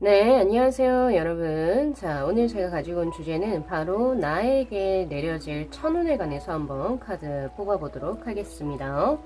네, 안녕하세요, 여러분. 자, 오늘 제가 가지고 온 주제는 바로 나에게 내려질 천운에 관해서 한번 카드 뽑아보도록 하겠습니다.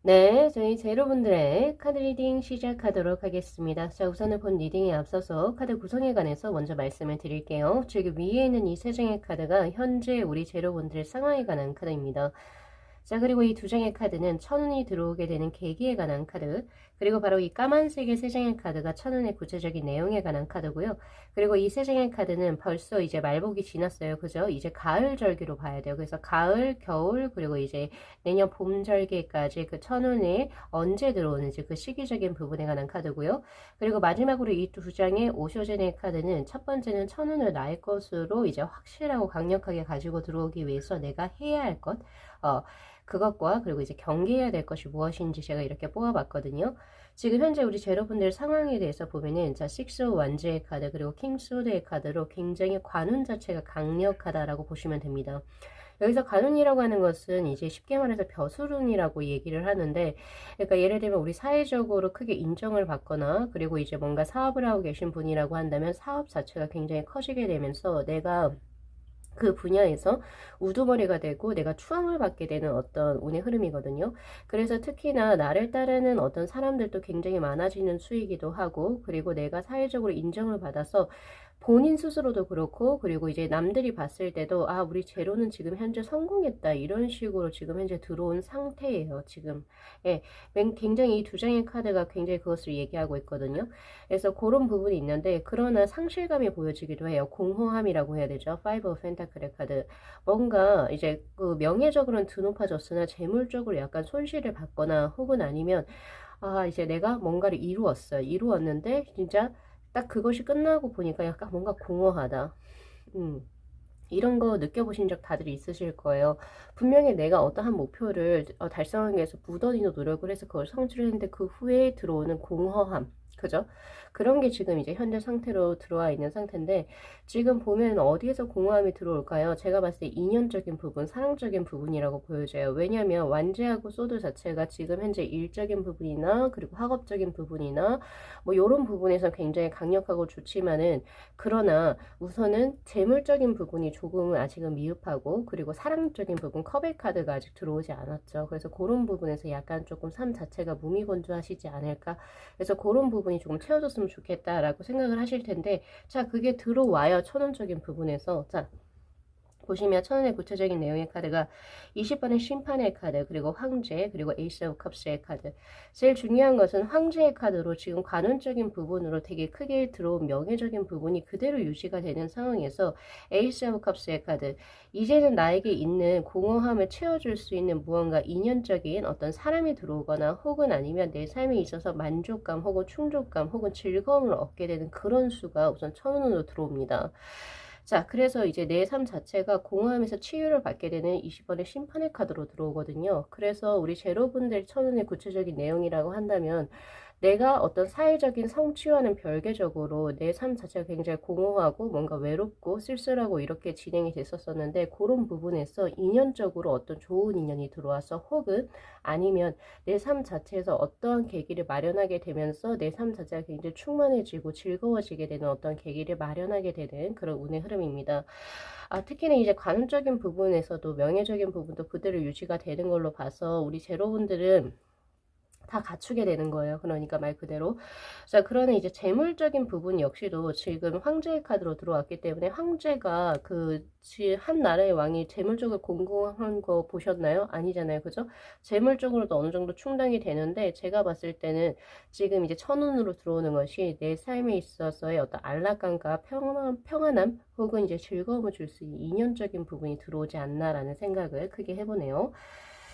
네, 저희 제로분들의 카드 리딩 시작하도록 하겠습니다. 자, 우선은 본 리딩에 앞서서 카드 구성에 관해서 먼저 말씀을 드릴게요. 지금 위에 있는 이 세 장의 카드가 현재 우리 제로분들의 상황에 관한 카드입니다. 자, 그리고 이 두 장의 카드는 천운이 들어오게 되는 계기에 관한 카드, 그리고 바로 이 까만색의 세 장의 카드가 천운의 구체적인 내용에 관한 카드고요. 그리고 이 세 장의 카드는 벌써 이제 말복이 지났어요. 그죠? 이제 가을 절기로 봐야 돼요. 그래서 가을, 겨울, 그리고 이제 내년 봄 절기까지 그 천운이 언제 들어오는지 그 시기적인 부분에 관한 카드고요. 그리고 마지막으로 이 두 장의 오쇼젠의 카드는 첫 번째는 천운을 나의 것으로 이제 확실하고 강력하게 가지고 들어오기 위해서 내가 해야 할 것, 그것과 그리고 이제 경계해야 될 것이 무엇인지 제가 이렇게 뽑아봤거든요. 지금 현재 우리 제로분들 상황에 대해서 보면은 자, 식스 완즈의 카드 그리고 킹스우드의 카드로 굉장히 관운 자체가 강력하다라고 보시면 됩니다. 여기서 관운이라고 하는 것은 이제 쉽게 말해서 벼슬운이라고 얘기를 하는데, 그러니까 예를 들면 우리 사회적으로 크게 인정을 받거나 그리고 이제 뭔가 사업을 하고 계신 분이라고 한다면 사업 자체가 굉장히 커지게 되면서 내가 그 분야에서 우두머리가 되고 내가 추앙을 받게 되는 어떤 운의 흐름이거든요. 그래서 특히나 나를 따르는 어떤 사람들도 굉장히 많아지는 수이기도 하고, 그리고 내가 사회적으로 인정을 받아서 본인 스스로도 그렇고, 그리고 이제 남들이 봤을 때도 아, 우리 제로는 지금 현재 성공했다, 이런 식으로 지금 현재 들어온 상태예요. 지금 예, 굉장히 이 두 장의 카드가 굉장히 그것을 얘기하고 있거든요. 그래서 그런 부분이 있는데, 그러나 상실감이 보여지기도 해요. 공허함이라고 해야 되죠. 파이브 오브 펜타클의 카드. 뭔가 이제 그 명예적으로는 드높아졌으나 재물적으로 약간 손실을 받거나, 혹은 아니면 아, 이제 내가 뭔가를 이루었어요. 이루었는데 진짜 딱 그것이 끝나고 보니까 약간 뭔가 공허하다. 음. 이런 거 느껴보신 적 다들 있으실 거예요. 분명히 내가 어떠한 목표를 달성하기 위해서 무던히도 노력을 해서 그걸 성취를 했는데 그 후에 들어오는 공허함. 그죠? 그런 게 지금 이제 현재 상태로 들어와 있는 상태인데, 지금 보면 어디에서 공허함이 들어올까요? 제가 봤을 때 인연적인 부분, 사랑적인 부분이라고 보여져요. 왜냐하면 완제하고 소드 자체가 지금 현재 일적인 부분이나 그리고 학업적인 부분이나 뭐 이런 부분에서 굉장히 강력하고 좋지만은, 그러나 우선은 재물적인 부분이 조금은 아직은 미흡하고, 그리고 사랑적인 부분, 컵의 카드가 아직 들어오지 않았죠. 그래서 그런 부분에서 약간 조금 삶 자체가 무미건조하시지 않을까. 그래서 그런 부분이 조금 채워졌으면 좋겠다라고 생각을 하실 텐데, 자, 그게 들어와요. 천원적인 부분에서. 자, 보시면 천원의 구체적인 내용의 카드가 20번의 심판의 카드, 그리고 황제, 그리고 에이스 오브 컵스의 카드. 제일 중요한 것은 황제의 카드로 지금 관원적인 부분으로 되게 크게 들어온 명예적인 부분이 그대로 유지가 되는 상황에서 에이스 오브 컵스의 카드. 이제는 나에게 있는 공허함을 채워줄 수 있는 무언가 인연적인 어떤 사람이 들어오거나 혹은 아니면 내 삶에 있어서 만족감 혹은 충족감 혹은 즐거움을 얻게 되는 그런 수가 우선 천원으로 들어옵니다. 자, 그래서 이제 내 삶 자체가 공허함에서 치유를 받게 되는 20번의 심판의 카드로 들어오거든요. 그래서 우리 제로분들 천운의 구체적인 내용이라고 한다면 내가 어떤 사회적인 성취와는 별개적으로 내 삶 자체가 굉장히 공허하고 뭔가 외롭고 쓸쓸하고 이렇게 진행이 됐었었는데, 그런 부분에서 인연적으로 어떤 좋은 인연이 들어와서 혹은 아니면 내 삶 자체에서 어떠한 계기를 마련하게 되면서 내 삶 자체가 굉장히 충만해지고 즐거워지게 되는 어떤 계기를 마련하게 되는 그런 운의 흐름입니다. 특히나 이제 관운적인 부분에서도 명예적인 부분도 그대로 유지가 되는 걸로 봐서 우리 제로분들은 다 갖추게 되는 거예요. 그러니까 말 그대로. 자, 그러면 이제 재물적인 부분 역시도 지금 황제의 카드로 들어왔기 때문에, 황제가 한 나라의 왕이 재물적으로 공공한 거 보셨나요? 아니잖아요. 그죠? 재물적으로도 어느 정도 충당이 되는데, 제가 봤을 때는 지금 이제 천운으로 들어오는 것이 내 삶에 있어서의 어떤 안락감과 평안함 혹은 이제 즐거움을 줄 수 있는 인연적인 부분이 들어오지 않나라는 생각을 크게 해보네요.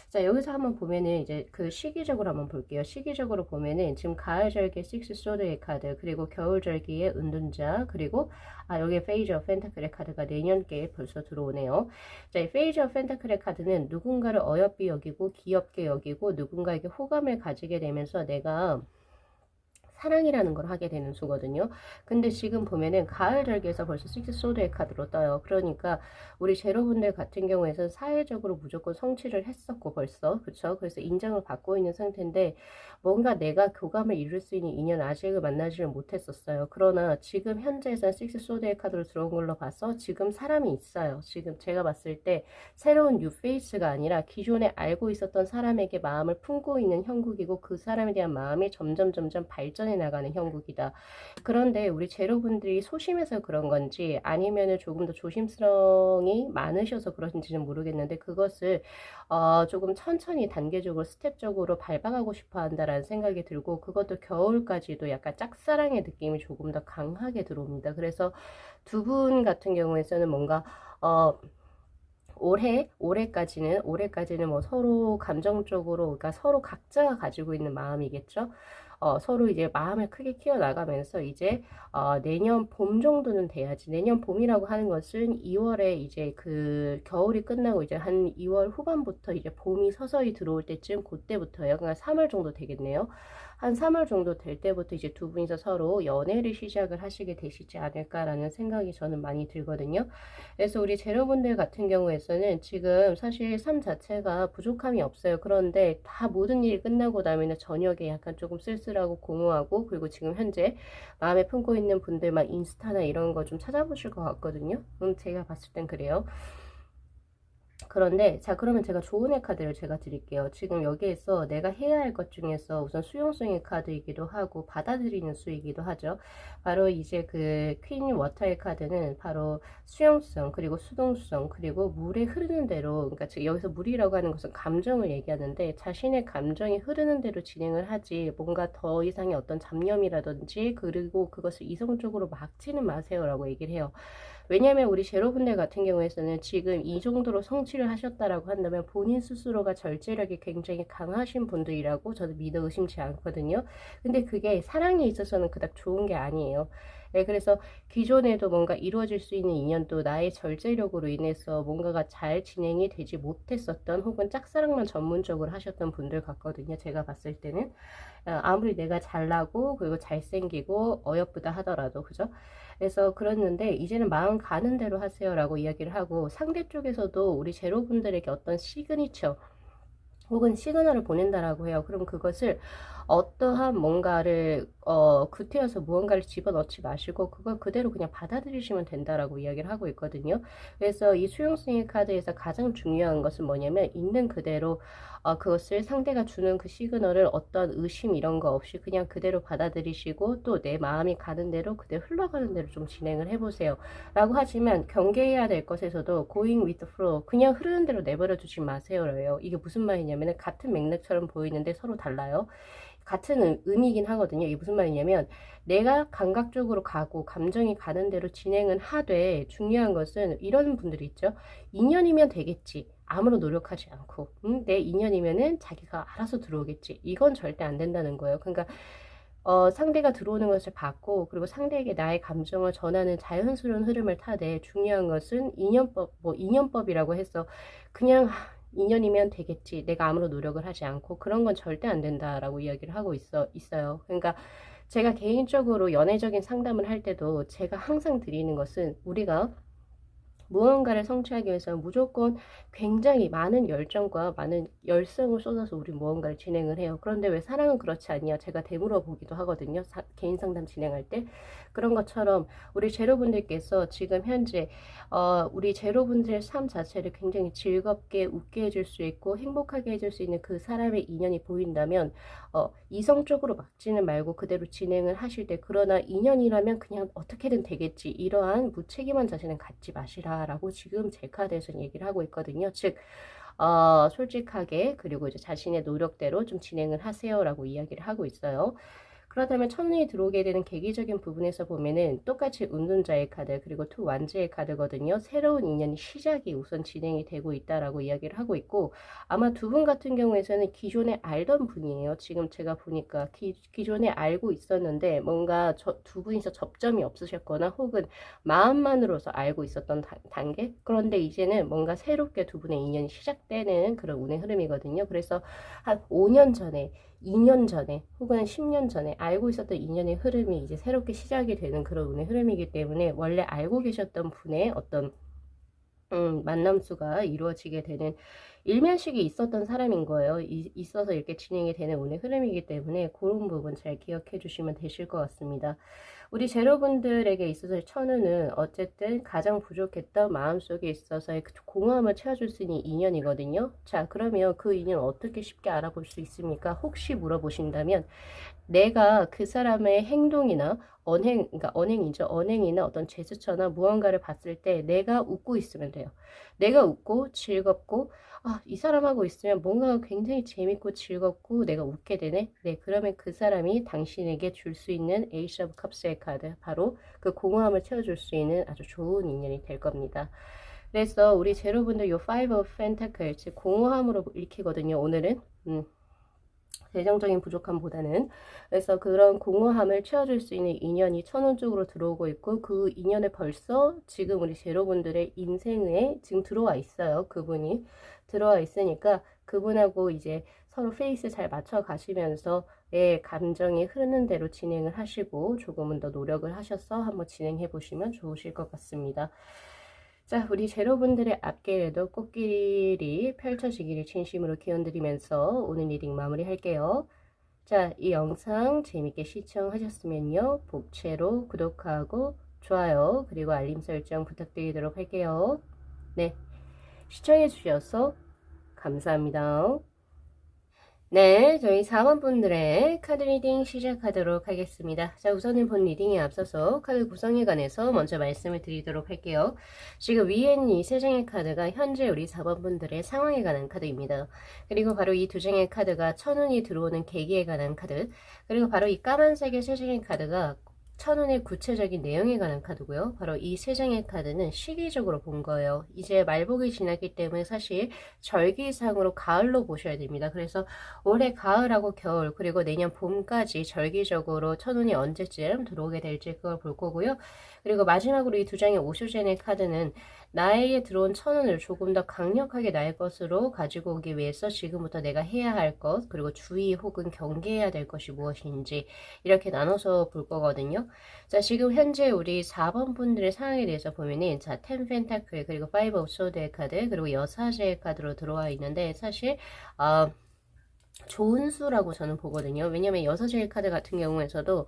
자, 여기서 한번 보면은 이제 그 시기적으로 한번 볼게요. 시기적으로 보면은 지금 가을절기 식스 소드의 카드, 그리고 겨울절기의 은둔자, 그리고 여기에 페이지 오브 펜타클의 카드가 내년께 벌써 들어오네요. 자, 이 페이지 오브 펜타클의 카드는 누군가를 어여삐 여기고 귀엽게 여기고 누군가에게 호감을 가지게 되면서 내가 사랑이라는 걸 하게 되는 수거든요. 근데 지금 보면은 가을 절기에서 벌써 식스 소드의 카드로 떠요. 그러니까 우리 제로분들 같은 경우에는 사회적으로 무조건 성취를 했었고 벌써, 그쵸? 그래서 인정을 받고 있는 상태인데, 뭔가 내가 교감을 이룰 수 있는 인연 아직은 만나지를 못했었어요. 그러나 지금 현재에서는 식스 소드의 카드로 들어온 걸로 봐서 지금 사람이 있어요. 지금 제가 봤을 때 새로운 뉴 페이스가 아니라 기존에 알고 있었던 사람에게 마음을 품고 있는 형국이고, 그 사람에 대한 마음이 점점 발전해 나가는 형국이다. 그런데 우리 제로분들이 소심해서 그런 건지 아니면은 조금 더 조심스러움이 많으셔서 그런지는 모르겠는데, 그것을 조금 천천히 단계적으로 스텝적으로 밟아가고 싶어 한다라는 생각이 들고, 그것도 겨울까지도 약간 짝사랑의 느낌이 조금 더 강하게 들어옵니다. 그래서 두 분 같은 경우에는 뭔가 올해까지는 뭐 서로 감정적으로, 그러니까 서로 각자가 가지고 있는 마음이겠죠. 서로 이제 마음을 크게 키워나가면서 이제 내년 봄 정도는 돼야지. 내년 봄이라고 하는 것은 2월에 이제 그 겨울이 끝나고 이제 한 2월 후반부터 이제 봄이 서서히 들어올 때쯤, 그때부터예요. 그러니까 3월 정도 되겠네요. 한 3월 정도 될 때부터 이제 두 분이서 서로 연애를 시작을 하시게 되시지 않을까라는 생각이 저는 많이 들거든요. 그래서 우리 제로분들 같은 경우에는 지금 사실 삶 자체가 부족함이 없어요. 그런데 다 모든 일이 끝나고 나면 저녁에 약간 조금 쓸쓸하고 공허하고, 그리고 지금 현재 마음에 품고 있는 분들만 인스타나 이런 거 좀 찾아보실 것 같거든요. 제가 봤을 땐 그래요. 그런데 자, 그러면 제가 조언의 카드를 제가 드릴게요. 지금 여기에서 내가 해야 할 것 중에서 우선 수용성의 카드이기도 하고 받아들이는 수이기도 하죠. 바로 이제 그 퀸 워터의 카드는 바로 수용성, 그리고 수동성, 그리고 물에 흐르는 대로, 그러니까 지금 여기서 물이라고 하는 것은 감정을 얘기하는데, 자신의 감정이 흐르는 대로 진행을 하지 뭔가 더 이상의 어떤 잡념이라든지 그리고 그것을 이성적으로 막지는 마세요라고 얘기를 해요. 왜냐하면 우리 제로분들 같은 경우에는 지금 이 정도로 성취를 하셨다라고 한다면 본인 스스로가 절제력이 굉장히 강하신 분들이라고 저도 믿어 의심치 않거든요. 근데 그게 사랑에 있어서는 그닥 좋은 게 아니에요. 네, 그래서 기존에도 뭔가 이루어질 수 있는 인연도 나의 절제력으로 인해서 뭔가가 잘 진행이 되지 못했었던, 혹은 짝사랑만 전문적으로 하셨던 분들 같거든요. 제가 봤을 때는 아무리 내가 잘나고 그리고 잘생기고 어여쁘다 하더라도, 그죠? 그래서 그랬는데 이제는 마음 가는 대로 하세요라고 이야기를 하고, 상대 쪽에서도 우리 제로분들에게 어떤 시그니처 혹은 시그널을 보낸다라고 해요. 그럼 그것을 어떠한 뭔가를 구태여서 무언가를 집어넣지 마시고 그걸 그대로 그냥 받아들이시면 된다라고 이야기를 하고 있거든요. 그래서 이 수용성의 카드에서 가장 중요한 것은 뭐냐면 있는 그대로 그것을 상대가 주는 그 시그널을 어떤 의심 이런 거 없이 그냥 그대로 받아들이시고 또 내 마음이 가는 대로 그대로 흘러가는 대로 좀 진행을 해보세요. 라고 하지만 경계해야 될 것에서도 going with the flow, 그냥 흐르는 대로 내버려 두지 마세요래요. 이게 무슨 말이냐면 같은 맥락처럼 보이는데 서로 달라요. 같은 의미긴 하거든요. 이게 무슨 말이냐면 내가 감각적으로 가고 감정이 가는 대로 진행은 하되 중요한 것은 이런 분들이 있죠. 인연이면 되겠지. 아무런 노력하지 않고 내 인연이면은 자기가 알아서 들어오겠지. 이건 절대 안 된다는 거예요. 그러니까 상대가 들어오는 것을 받고 그리고 상대에게 나의 감정을 전하는 자연스러운 흐름을 타되 중요한 것은 인연법, 뭐 인연법이라고 해서 그냥 인연이면 되겠지. 내가 아무런 노력을 하지 않고 그런 건 절대 안 된다라고 이야기를 하고 있어요. 그러니까 제가 개인적으로 연애적인 상담을 할 때도 제가 항상 드리는 것은 우리가 무언가를 성취하기 위해서 무조건 굉장히 많은 열정과 많은 열성을 쏟아서 우리 무언가를 진행을 해요. 그런데 왜 사랑은 그렇지 않냐? 제가 되물어 보기도 하거든요. 개인 상담 진행할 때. 그런 것처럼 우리 제로분들께서 지금 현재 우리 제로분들의 삶 자체를 굉장히 즐겁게 웃게 해줄 수 있고 행복하게 해줄 수 있는 그 사람의 인연이 보인다면 이성적으로 막지는 말고 그대로 진행을 하실 때 그러나 인연이라면 그냥 어떻게든 되겠지 이러한 무책임한 자신은 갖지 마시라라고 지금 제 카드에서는 얘기를 하고 있거든요. 즉 솔직하게 그리고 이제 자신의 노력대로 좀 진행을 하세요라고 이야기를 하고 있어요. 그렇다면 첫눈이 들어오게 되는 계기적인 부분에서 보면은 똑같이 운둔자의 카드 그리고 투 완즈의 카드거든요. 새로운 인연이 시작이 우선 진행이 되고 있다라고 이야기를 하고 있고 아마 두 분 같은 경우에서는 기존에 알던 분이에요. 지금 제가 보니까 기존에 알고 있었는데 뭔가 두 분이서 접점이 없으셨거나 혹은 마음만으로서 알고 있었던 단계. 그런데 이제는 뭔가 새롭게 두 분의 인연이 시작되는 그런 운의 흐름이거든요. 그래서 한 5년 전에 2년 전에 혹은 10년 전에 알고 있었던 인연의 흐름이 이제 새롭게 시작이 되는 그런 운의 흐름이기 때문에 원래 알고 계셨던 분의 어떤 만남 수가 이루어지게 되는 일면식이 있었던 사람인 거예요. 있어서 이렇게 진행이 되는 운의 흐름이기 때문에 그런 부분 잘 기억해 주시면 되실 것 같습니다. 우리 제로분들에게 있어서 천우는 어쨌든 가장 부족했던 마음속에 있어서의 그 공허함을 채워줄 수 있는 인연이거든요. 자, 그러면 그 인연 어떻게 쉽게 알아볼 수 있습니까? 혹시 물어보신다면 내가 그 사람의 행동이나 그러니까 언행이죠. 언행이나 어떤 제스처나 무언가를 봤을 때 내가 웃고 있으면 돼요. 내가 웃고 즐겁고 이 사람하고 있으면 뭔가 굉장히 재밌고 즐겁고 내가 웃게 되네. 네, 그러면 그 사람이 당신에게 줄 수 있는 에이스 오브 컵스의 카드, 바로 그 공허함을 채워줄 수 있는 아주 좋은 인연이 될 겁니다. 그래서 우리 제로분들 요 파이브 오브 펜타클, 즉 공허함으로 읽히거든요. 오늘은 재정적인 부족함보다는. 그래서 그런 공허함을 채워줄 수 있는 인연이 천운 쪽으로 들어오고 있고 그 인연에 벌써 지금 우리 제로분들의 인생에 지금 들어와 있어요. 그분이 들어와 있으니까 그분하고 이제 서로 페이스 잘 맞춰 가시면서 의 감정이 흐르는 대로 진행을 하시고 조금은 더 노력을 하셔서 한번 진행해 보시면 좋으실 것 같습니다. 자, 우리 제로분들의 앞길에도 꽃길이 펼쳐지기를 진심으로 기원드리면서 오늘 리딩 마무리할게요. 자, 이 영상 재밌게 시청하셨으면요. 복채로 구독하고 좋아요 그리고 알림 설정 부탁드리도록 할게요. 네, 시청해 주셔서 감사합니다. 네, 저희 4번 분들의 카드 리딩 시작하도록 하겠습니다. 자, 우선은 본 리딩에 앞서서 카드 구성에 관해서 먼저 말씀을 드리도록 할게요. 지금 위에 있는 이 세 장의 카드가 현재 우리 4번 분들의 상황에 관한 카드입니다. 그리고 바로 이 두 장의 카드가 천운이 들어오는 계기에 관한 카드, 그리고 바로 이 까만색의 세 장의 카드가 천운의 구체적인 내용에 관한 카드고요. 바로 이 세 장의 카드는 시기적으로 본 거예요. 이제 말복이 지났기 때문에 사실 절기상으로 가을로 보셔야 됩니다. 그래서 올해 가을하고 겨울 그리고 내년 봄까지 절기적으로 천운이 언제쯤 들어오게 될지 그걸 볼 거고요. 그리고 마지막으로 이 두 장의 오슈젠의 카드는 나에게 들어온 천운을 조금 더 강력하게 나의 것으로 가지고 오기 위해서 지금부터 내가 해야 할 것, 그리고 주의 혹은 경계해야 될 것이 무엇인지 이렇게 나눠서 볼 거거든요. 자, 지금 현재 우리 4번 분들의 상황에 대해서 보면은 자, 10 펜타클 그리고 5 오브 소드의 카드 그리고 여사제의 카드로 들어와 있는데 사실 좋은 수라고 저는 보거든요. 왜냐면 여섯의 카드 같은 경우에서도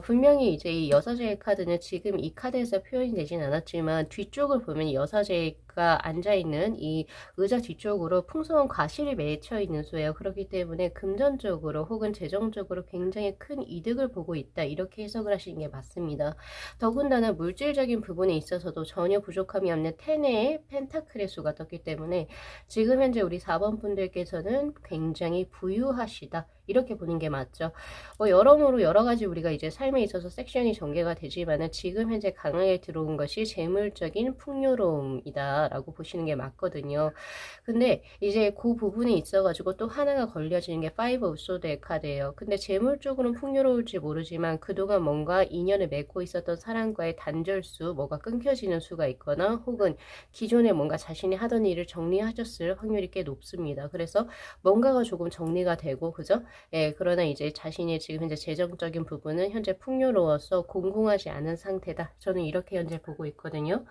분명히 이제 이 여섯의 카드는 지금 이 카드에서 표현이 되진 않았지만 뒤쪽을 보면 여섯의가 앉아있는 이 의자 뒤쪽으로 풍성한 과실이 맺혀 있는 수예요. 그렇기 때문에 금전적으로 혹은 재정적으로 굉장히 큰 이득을 보고 있다. 이렇게 해석을 하시는 게 맞습니다. 더군다나 물질적인 부분에 있어서도 전혀 부족함이 없는 10의 펜타클의 수가 떴기 때문에 지금 현재 우리 4번 분들께서는 굉장히 부유하시다. 이렇게 보는 게 맞죠. 여러모로 여러 가지 우리가 이제 삶에 있어서 섹션이 전개가 되지만은 지금 현재 강하게 들어온 것이 재물적인 풍요로움이다라고 보시는 게 맞거든요. 근데 이제 그 부분에 있어가지고 또 하나가 걸려지는 게 Five of Swords의 카드예요. 근데 재물적으로는 풍요로울지 모르지만 그동안 뭔가 인연을 맺고 있었던 사람과의 단절수, 뭐가 끊겨지는 수가 있거나 혹은 기존에 뭔가 자신이 하던 일을 정리하셨을 확률이 꽤 높습니다. 그래서 뭔가가 조금 정리가 되고, 그죠? 예, 그러나 이제 자신이 지금 현재 재정적인 부분은 현재 풍요로워서 공공하지 않은 상태다. 저는 이렇게 현재 보고 있거든요.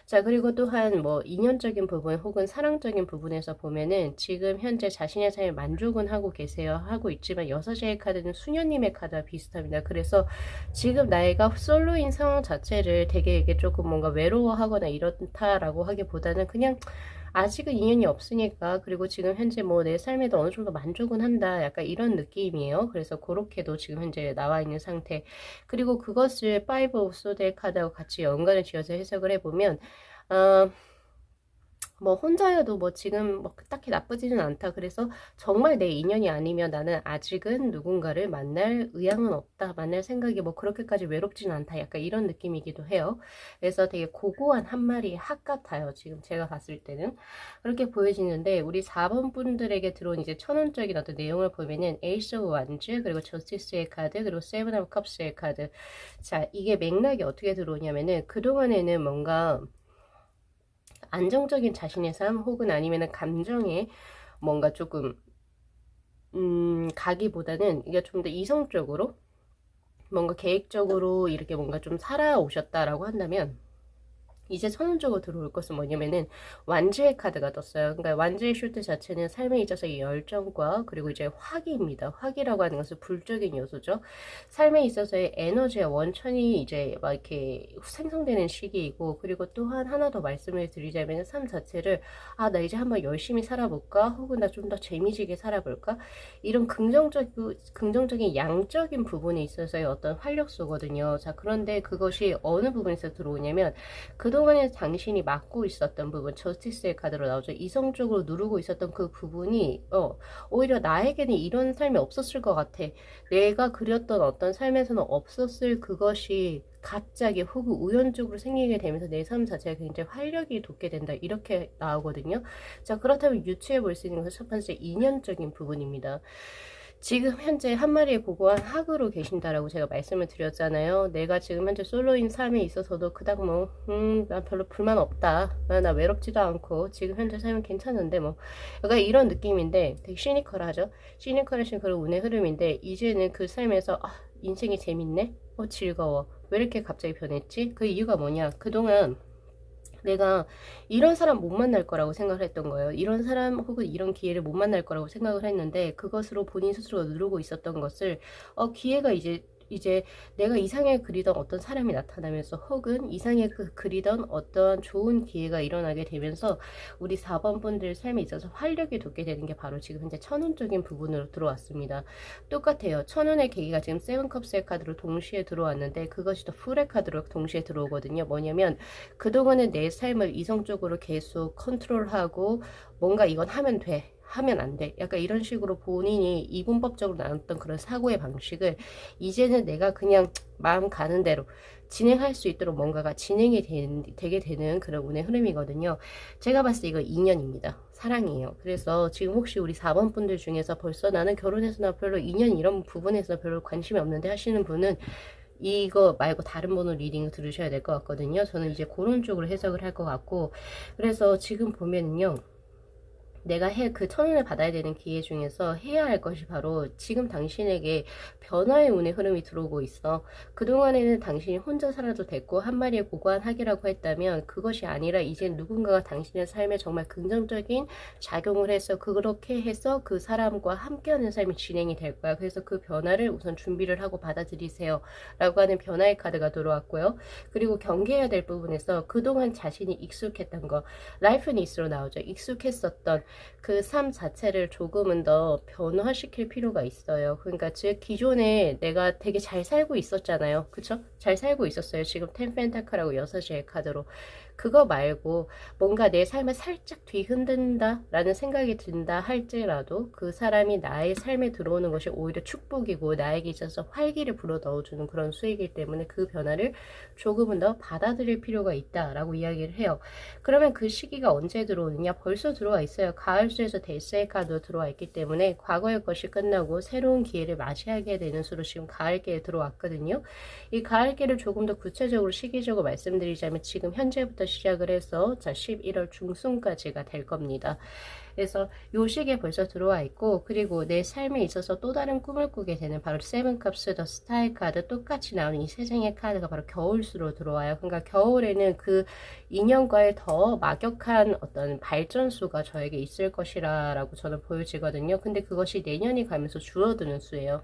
자, 그리고 또한 뭐 인연적인 부분 혹은 사랑적인 부분에서 보면은 지금 현재 자신의 삶에 만족은 하고 계세요. 하고 있지만 여섯의 카드는 수녀님의 카드와 비슷합니다. 그래서 지금 나이가 솔로인 상황 자체를 되게 이게 조금 뭔가 외로워하거나 이렇다라고 하기보다는 그냥 아직은 인연이 없으니까 그리고 지금 현재 뭐 내 삶에도 어느 정도 만족은 한다 약간 이런 느낌이에요. 그래서 그렇게도 지금 현재 나와 있는 상태. 그리고 그것을 파이브 오브 소드의 카드하고 같이 연관을 지어서 해석을 해보면 어, 뭐 혼자여도 뭐 지금 뭐 딱히 나쁘지는 않다. 그래서 정말 내 인연이 아니면 나는 아직은 누군가를 만날 의향은 없다. 만날 생각이 뭐 그렇게까지 외롭지는 않다. 약간 이런 느낌이기도 해요. 그래서 되게 고고한 한 마리의 학 같아요. 지금 제가 봤을 때는 그렇게 보여지는데 우리 4번 분들에게 들어온 이제 천원적인 어떤 내용을 보면은 에이스 오브 완즈 그리고 저스티스의 카드 그리고 세븐 오브 컵스의 카드. 자, 이게 맥락이 어떻게 들어오냐면은 그동안에는 뭔가 안정적인 자신의 삶 혹은 아니면 감정에 뭔가 조금 가기보다는 이게 좀 더 이성적으로 뭔가 계획적으로 이렇게 뭔가 좀 살아오셨다라고 한다면 이제 천원적으로 들어올 것은 뭐냐면은 완주의 카드가 떴어요. 그러니까 완주의 슈트 자체는 삶에 있어서의 열정과 그리고 이제 화기입니다. 화기라고 하는 것은 불적인 요소죠. 삶에 있어서의 에너지와 원천이 이제 막 이렇게 생성되는 시기이고 그리고 또한 하나 더 말씀을 드리자면 삶 자체를 나 이제 한번 열심히 살아볼까 혹은 나 좀 더 재미지게 살아볼까 이런 긍정적인 양적인 부분에 있어서의 어떤 활력소거든요. 자, 그런데 그것이 어느 부분에서 들어오냐면 그동안에 당신이 맡고 있었던 부분, 저스티스의 카드로 나오죠. 이성적으로 누르고 있었던 그 부분이 오히려 나에게는 이런 삶이 없었을 것 같아. 내가 그렸던 어떤 삶에서는 없었을 그것이 갑자기 혹은 우연적으로 생기게 되면서 내 삶 자체가 굉장히 활력이 돋게 된다. 이렇게 나오거든요. 자, 그렇다면 유추해 볼 수 있는 것은 첫 번째 인연적인 부분입니다. 지금 현재 한 마리의 고고한 학으로 계신다라고 제가 말씀을 드렸잖아요. 내가 지금 현재 솔로인 삶에 있어서도 그닥 뭐, 난 별로 불만 없다. 나 외롭지도 않고, 지금 현재 삶은 괜찮은데 뭐. 약간 이런 느낌인데 되게 시니컬하죠? 시니컬하신 그런 운의 흐름인데, 이제는 그 삶에서, 인생이 재밌네? 즐거워. 왜 이렇게 갑자기 변했지? 그 이유가 뭐냐? 그동안 내가 이런 사람 못 만날 거라고 생각을 했던 거예요. 이런 사람 혹은 이런 기회를 못 만날 거라고 생각을 했는데 그것으로 본인 스스로가 누르고 있었던 것을 기회가 이제 내가 이상하게 그리던 어떤 사람이 나타나면서 혹은 이상하게 그리던 어떤 좋은 기회가 일어나게 되면서 우리 4번 분들 삶에 있어서 활력이 돋게 되는 게 바로 지금 현재 천운적인 부분으로 들어왔습니다. 똑같아요. 천운의 계기가 지금 세븐컵스의 카드로 동시에 들어왔는데 그것이 또 풀의 카드로 동시에 들어오거든요. 뭐냐면 그동안은 내 삶을 이성적으로 계속 컨트롤하고 뭔가 이건 하면 돼. 하면 안 돼. 약간 이런 식으로 본인이 이분법적으로 나눴던 그런 사고의 방식을 이제는 내가 그냥 마음 가는 대로 진행할 수 있도록 뭔가가 되게 되는 그런 운의 흐름이거든요. 제가 봤을 때 이거 인연입니다. 사랑이에요. 그래서 지금 혹시 우리 4번 분들 중에서 벌써 나는 결혼해서 나 별로 인연 이런 부분에서 별로 관심이 없는데 하시는 분은 이거 말고 다른 번호 리딩을 들으셔야 될 것 같거든요. 저는 이제 그런 쪽으로 해석을 할 것 같고 그래서 지금 보면은요. 내가 그 천운을 받아야 되는 기회 중에서 해야 할 것이 바로 지금 당신에게 변화의 운의 흐름이 들어오고 있어. 그동안에는 당신이 혼자 살아도 됐고 한 마리의 고고한 학이라고 했다면 그것이 아니라 이제 누군가가 당신의 삶에 정말 긍정적인 작용을 해서 그렇게 해서 그 사람과 함께하는 삶이 진행이 될 거야. 그래서 그 변화를 우선 준비를 하고 받아들이세요 라고 하는 변화의 카드가 들어왔고요. 그리고 경계해야 될 부분에서 그동안 자신이 익숙했던 거, 라이프 니스로 나오죠. 익숙했었던 그 삶 자체를 조금은 더 변화시킬 필요가 있어요. 그러니까 즉 기존에 내가 되게 잘 살고 있었잖아요. 그쵸? 잘 살고 있었어요. 지금 텐 펜타클하고 6시의 카드로. 그거 말고 뭔가 내 삶을 살짝 뒤흔든다 라는 생각이 든다 할지라도 그 사람이 나의 삶에 들어오는 것이 오히려 축복이고 나에게 있어서 활기를 불어 넣어주는 그런 수이기 때문에 그 변화를 조금은 더 받아들일 필요가 있다라고 이야기를 해요. 그러면 그 시기가 언제 들어오느냐? 벌써 들어와 있어요. 가을수에서 데스의 카드 들어와 있기 때문에 과거의 것이 끝나고 새로운 기회를 맞이하게 되는 수로 지금 가을기에 들어왔거든요. 이 가을기를 조금 더 구체적으로 시기적으로 말씀드리자면 지금 현재부터 시작을 해서 자 11월 중순까지가 될 겁니다. 그래서 요 시기에 벌써 들어와 있고 그리고 내 삶에 있어서 또 다른 꿈을 꾸게 되는 바로 세븐컵스 더 스타의 카드 똑같이 나오는 이 세 장의 카드가 바로 겨울수로 들어와요. 그러니까 겨울에는 그 인연과의 더 막역한 어떤 발전수가 저에게 있을 것이라고 저는 보여지거든요. 근데 그것이 내년이 가면서 줄어드는 수예요.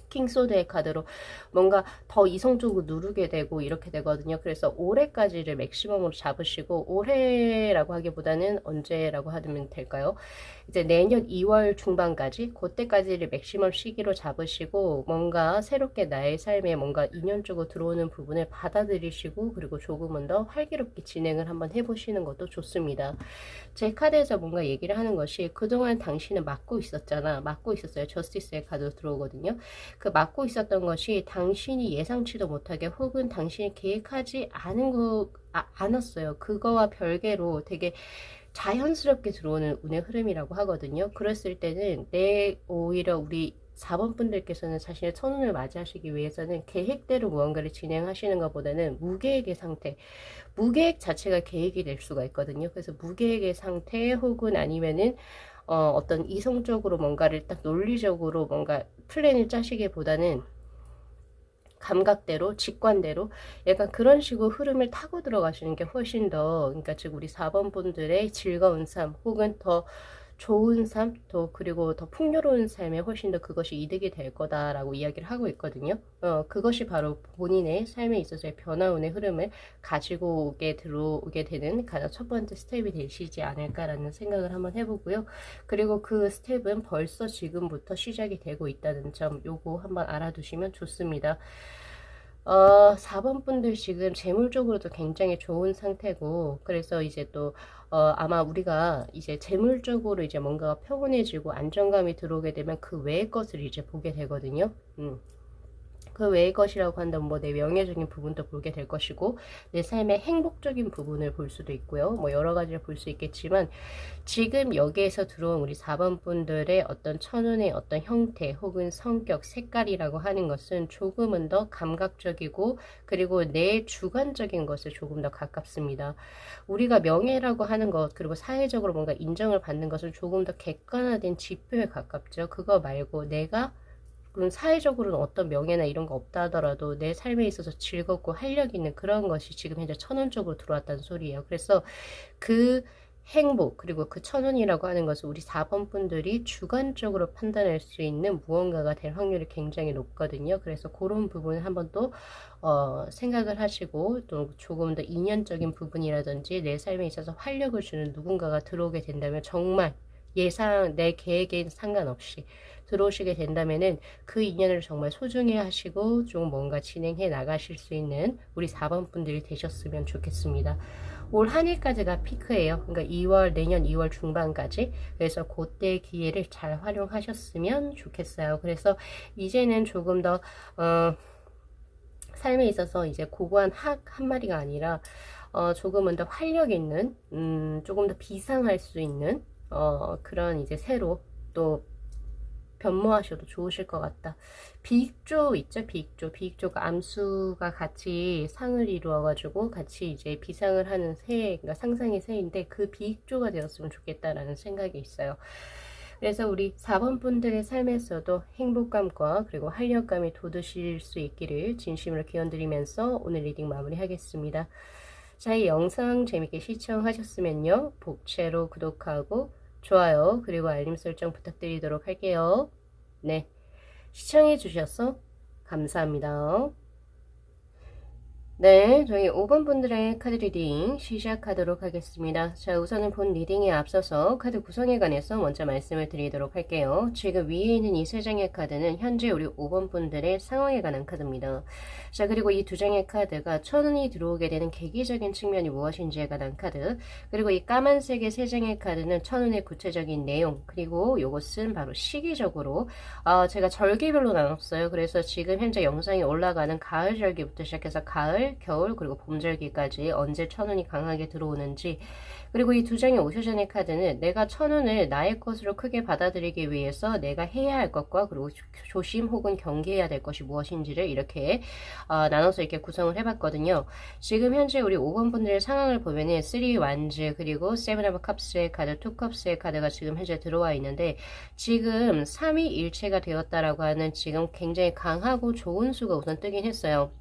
킹소드의 카드로 뭔가 더 이성적으로 누르게 되고 이렇게 되거든요. 그래서 올해까지를 맥시멈으로 잡으시고 올해라고 하기보다는 언제라고 하면 될까요? 이제 내년 2월 중반까지 그때까지를 맥시멈 시기로 잡으시고 뭔가 새롭게 나의 삶에 뭔가 인연적으로 들어오는 부분을 받아들이시고 그리고 조금은 더 활기롭게 진행을 한번 해보시는 것도 좋습니다. 제 카드에서 뭔가 얘기를 하는 것이 그동안 당신은 막고 있었잖아. 막고 있었어요. 저스티스의 카드 들어오거든요. 그 막고 있었던 것이 당신이 예상치도 못하게 혹은 당신이 계획하지 않았어요. 그거와 별개로 되게 자연스럽게 들어오는 운의 흐름이라고 하거든요. 그랬을 때는 오히려 우리 4번 분들께서는 자신의 천운을 맞이하시기 위해서는 계획대로 무언가를 진행하시는 것보다는 무계획의 상태, 무계획 자체가 계획이 될 수가 있거든요. 그래서 무계획의 상태 혹은 아니면은 어떤 이성적으로 뭔가를 딱 논리적으로 뭔가 플랜을 짜시기보다는 감각대로, 직관대로 약간 그런 식으로 흐름을 타고 들어가시는 게 훨씬 더, 그러니까 즉 우리 4번 분들의 즐거운 삶 혹은 더 좋은 삶, 또 그리고 더 풍요로운 삶에 훨씬 더 그것이 이득이 될 거다라고 이야기를 하고 있거든요. 그것이 바로 본인의 삶에 있어서의 변화운의 흐름을 가지고 들어오게 되는 가장 첫 번째 스텝이 되시지 않을까라는 생각을 한번 해보고요. 그리고 그 스텝은 벌써 지금부터 시작이 되고 있다는 점, 요거 한번 알아두시면 좋습니다. 4번 분들 지금 재물적으로도 굉장히 좋은 상태고, 그래서 이제 또, 아마 우리가 이제 재물적으로 이제 뭔가가 평온해지고 안정감이 들어오게 되면 그 외의 것을 이제 보게 되거든요. 그 외의 것이라고 한다면 뭐 내 명예적인 부분도 보게 될 것이고 내 삶의 행복적인 부분을 볼 수도 있고요. 뭐 여러 가지를 볼 수 있겠지만 지금 여기에서 들어온 우리 4번 분들의 어떤 천운의 어떤 형태 혹은 성격, 색깔이라고 하는 것은 조금은 더 감각적이고 그리고 내 주관적인 것에 조금 더 가깝습니다. 우리가 명예라고 하는 것 그리고 사회적으로 뭔가 인정을 받는 것은 조금 더 객관화된 지표에 가깝죠. 그거 말고 내가 사회적으로는 어떤 명예나 이런 거 없다 하더라도 내 삶에 있어서 즐겁고 활력 있는 그런 것이 지금 현재 천운적으로 들어왔다는 소리예요. 그래서 그 행복 그리고 그 천운이라고 하는 것은 우리 4번 분들이 주관적으로 판단할 수 있는 무언가가 될 확률이 굉장히 높거든요. 그래서 그런 부분을 한번 또 생각을 하시고 또 조금 더 인연적인 부분이라든지 내 삶에 있어서 활력을 주는 누군가가 들어오게 된다면 정말 예상 내 계획에 상관없이 들어오시게 된다면은 그 인연을 정말 소중히 하시고 좀 뭔가 진행해 나가실 수 있는 우리 4번 분들이 되셨으면 좋겠습니다. 올 한 해까지가 피크예요. 그러니까 내년 2월 중반까지. 그래서 그때 기회를 잘 활용하셨으면 좋겠어요. 그래서 이제는 조금 더 삶에 있어서 이제 고고한 학 한 마리가 아니라 조금은 더 활력 있는 조금 더 비상할 수 있는 그런 이제 새로 또 변모하셔도 좋으실 것 같다. 비익조 있죠? 비익조가 암수가 같이 상을 이루어가지고 같이 이제 비상을 하는 새, 그러니까 상상의 새인데 그 비익조가 되었으면 좋겠다라는 생각이 있어요. 그래서 우리 4번 분들의 삶에서도 행복감과 그리고 활력감이 돋으실 수 있기를 진심으로 기원드리면서 오늘 리딩 마무리하겠습니다. 자, 이 영상 재밌게 시청하셨으면요. 복채로 구독하고 좋아요 그리고 알림 설정 부탁드리도록 할게요. 네, 시청해 주셔서 감사합니다. 네, 저희 5번 분들의 카드 리딩 시작하도록 하겠습니다. 자, 우선은 본 리딩에 앞서서 카드 구성에 관해서 먼저 말씀을 드리도록 할게요. 지금 위에 있는 이 세 장의 카드는 현재 우리 5번 분들의 상황에 관한 카드입니다. 자, 그리고 이 두 장의 카드가 천운이 들어오게 되는 계기적인 측면이 무엇인지에 관한 카드, 그리고 이 까만색의 세 장의 카드는 천운의 구체적인 내용, 그리고 이것은 바로 시기적으로 제가 절기별로 나눴어요. 그래서 지금 현재 영상이 올라가는 가을 절기부터 시작해서 가을, 겨울, 그리고 봄절기까지 언제 천운이 강하게 들어오는지, 그리고 이 두 장의 오셔전의 카드는 내가 천운을 나의 것으로 크게 받아들이기 위해서 내가 해야 할 것과 그리고 조심 혹은 경계해야 될 것이 무엇인지를 이렇게 나눠서 이렇게 구성을 해봤거든요. 지금 현재 우리 5번 분들의 상황을 보면은 3 완즈 그리고 7 오브 컵스의 카드, 2 컵스의 카드가 지금 현재 들어와 있는데, 지금 3위 일체가 되었다라고 하는 지금 굉장히 강하고 좋은 수가 우선 뜨긴 했어요.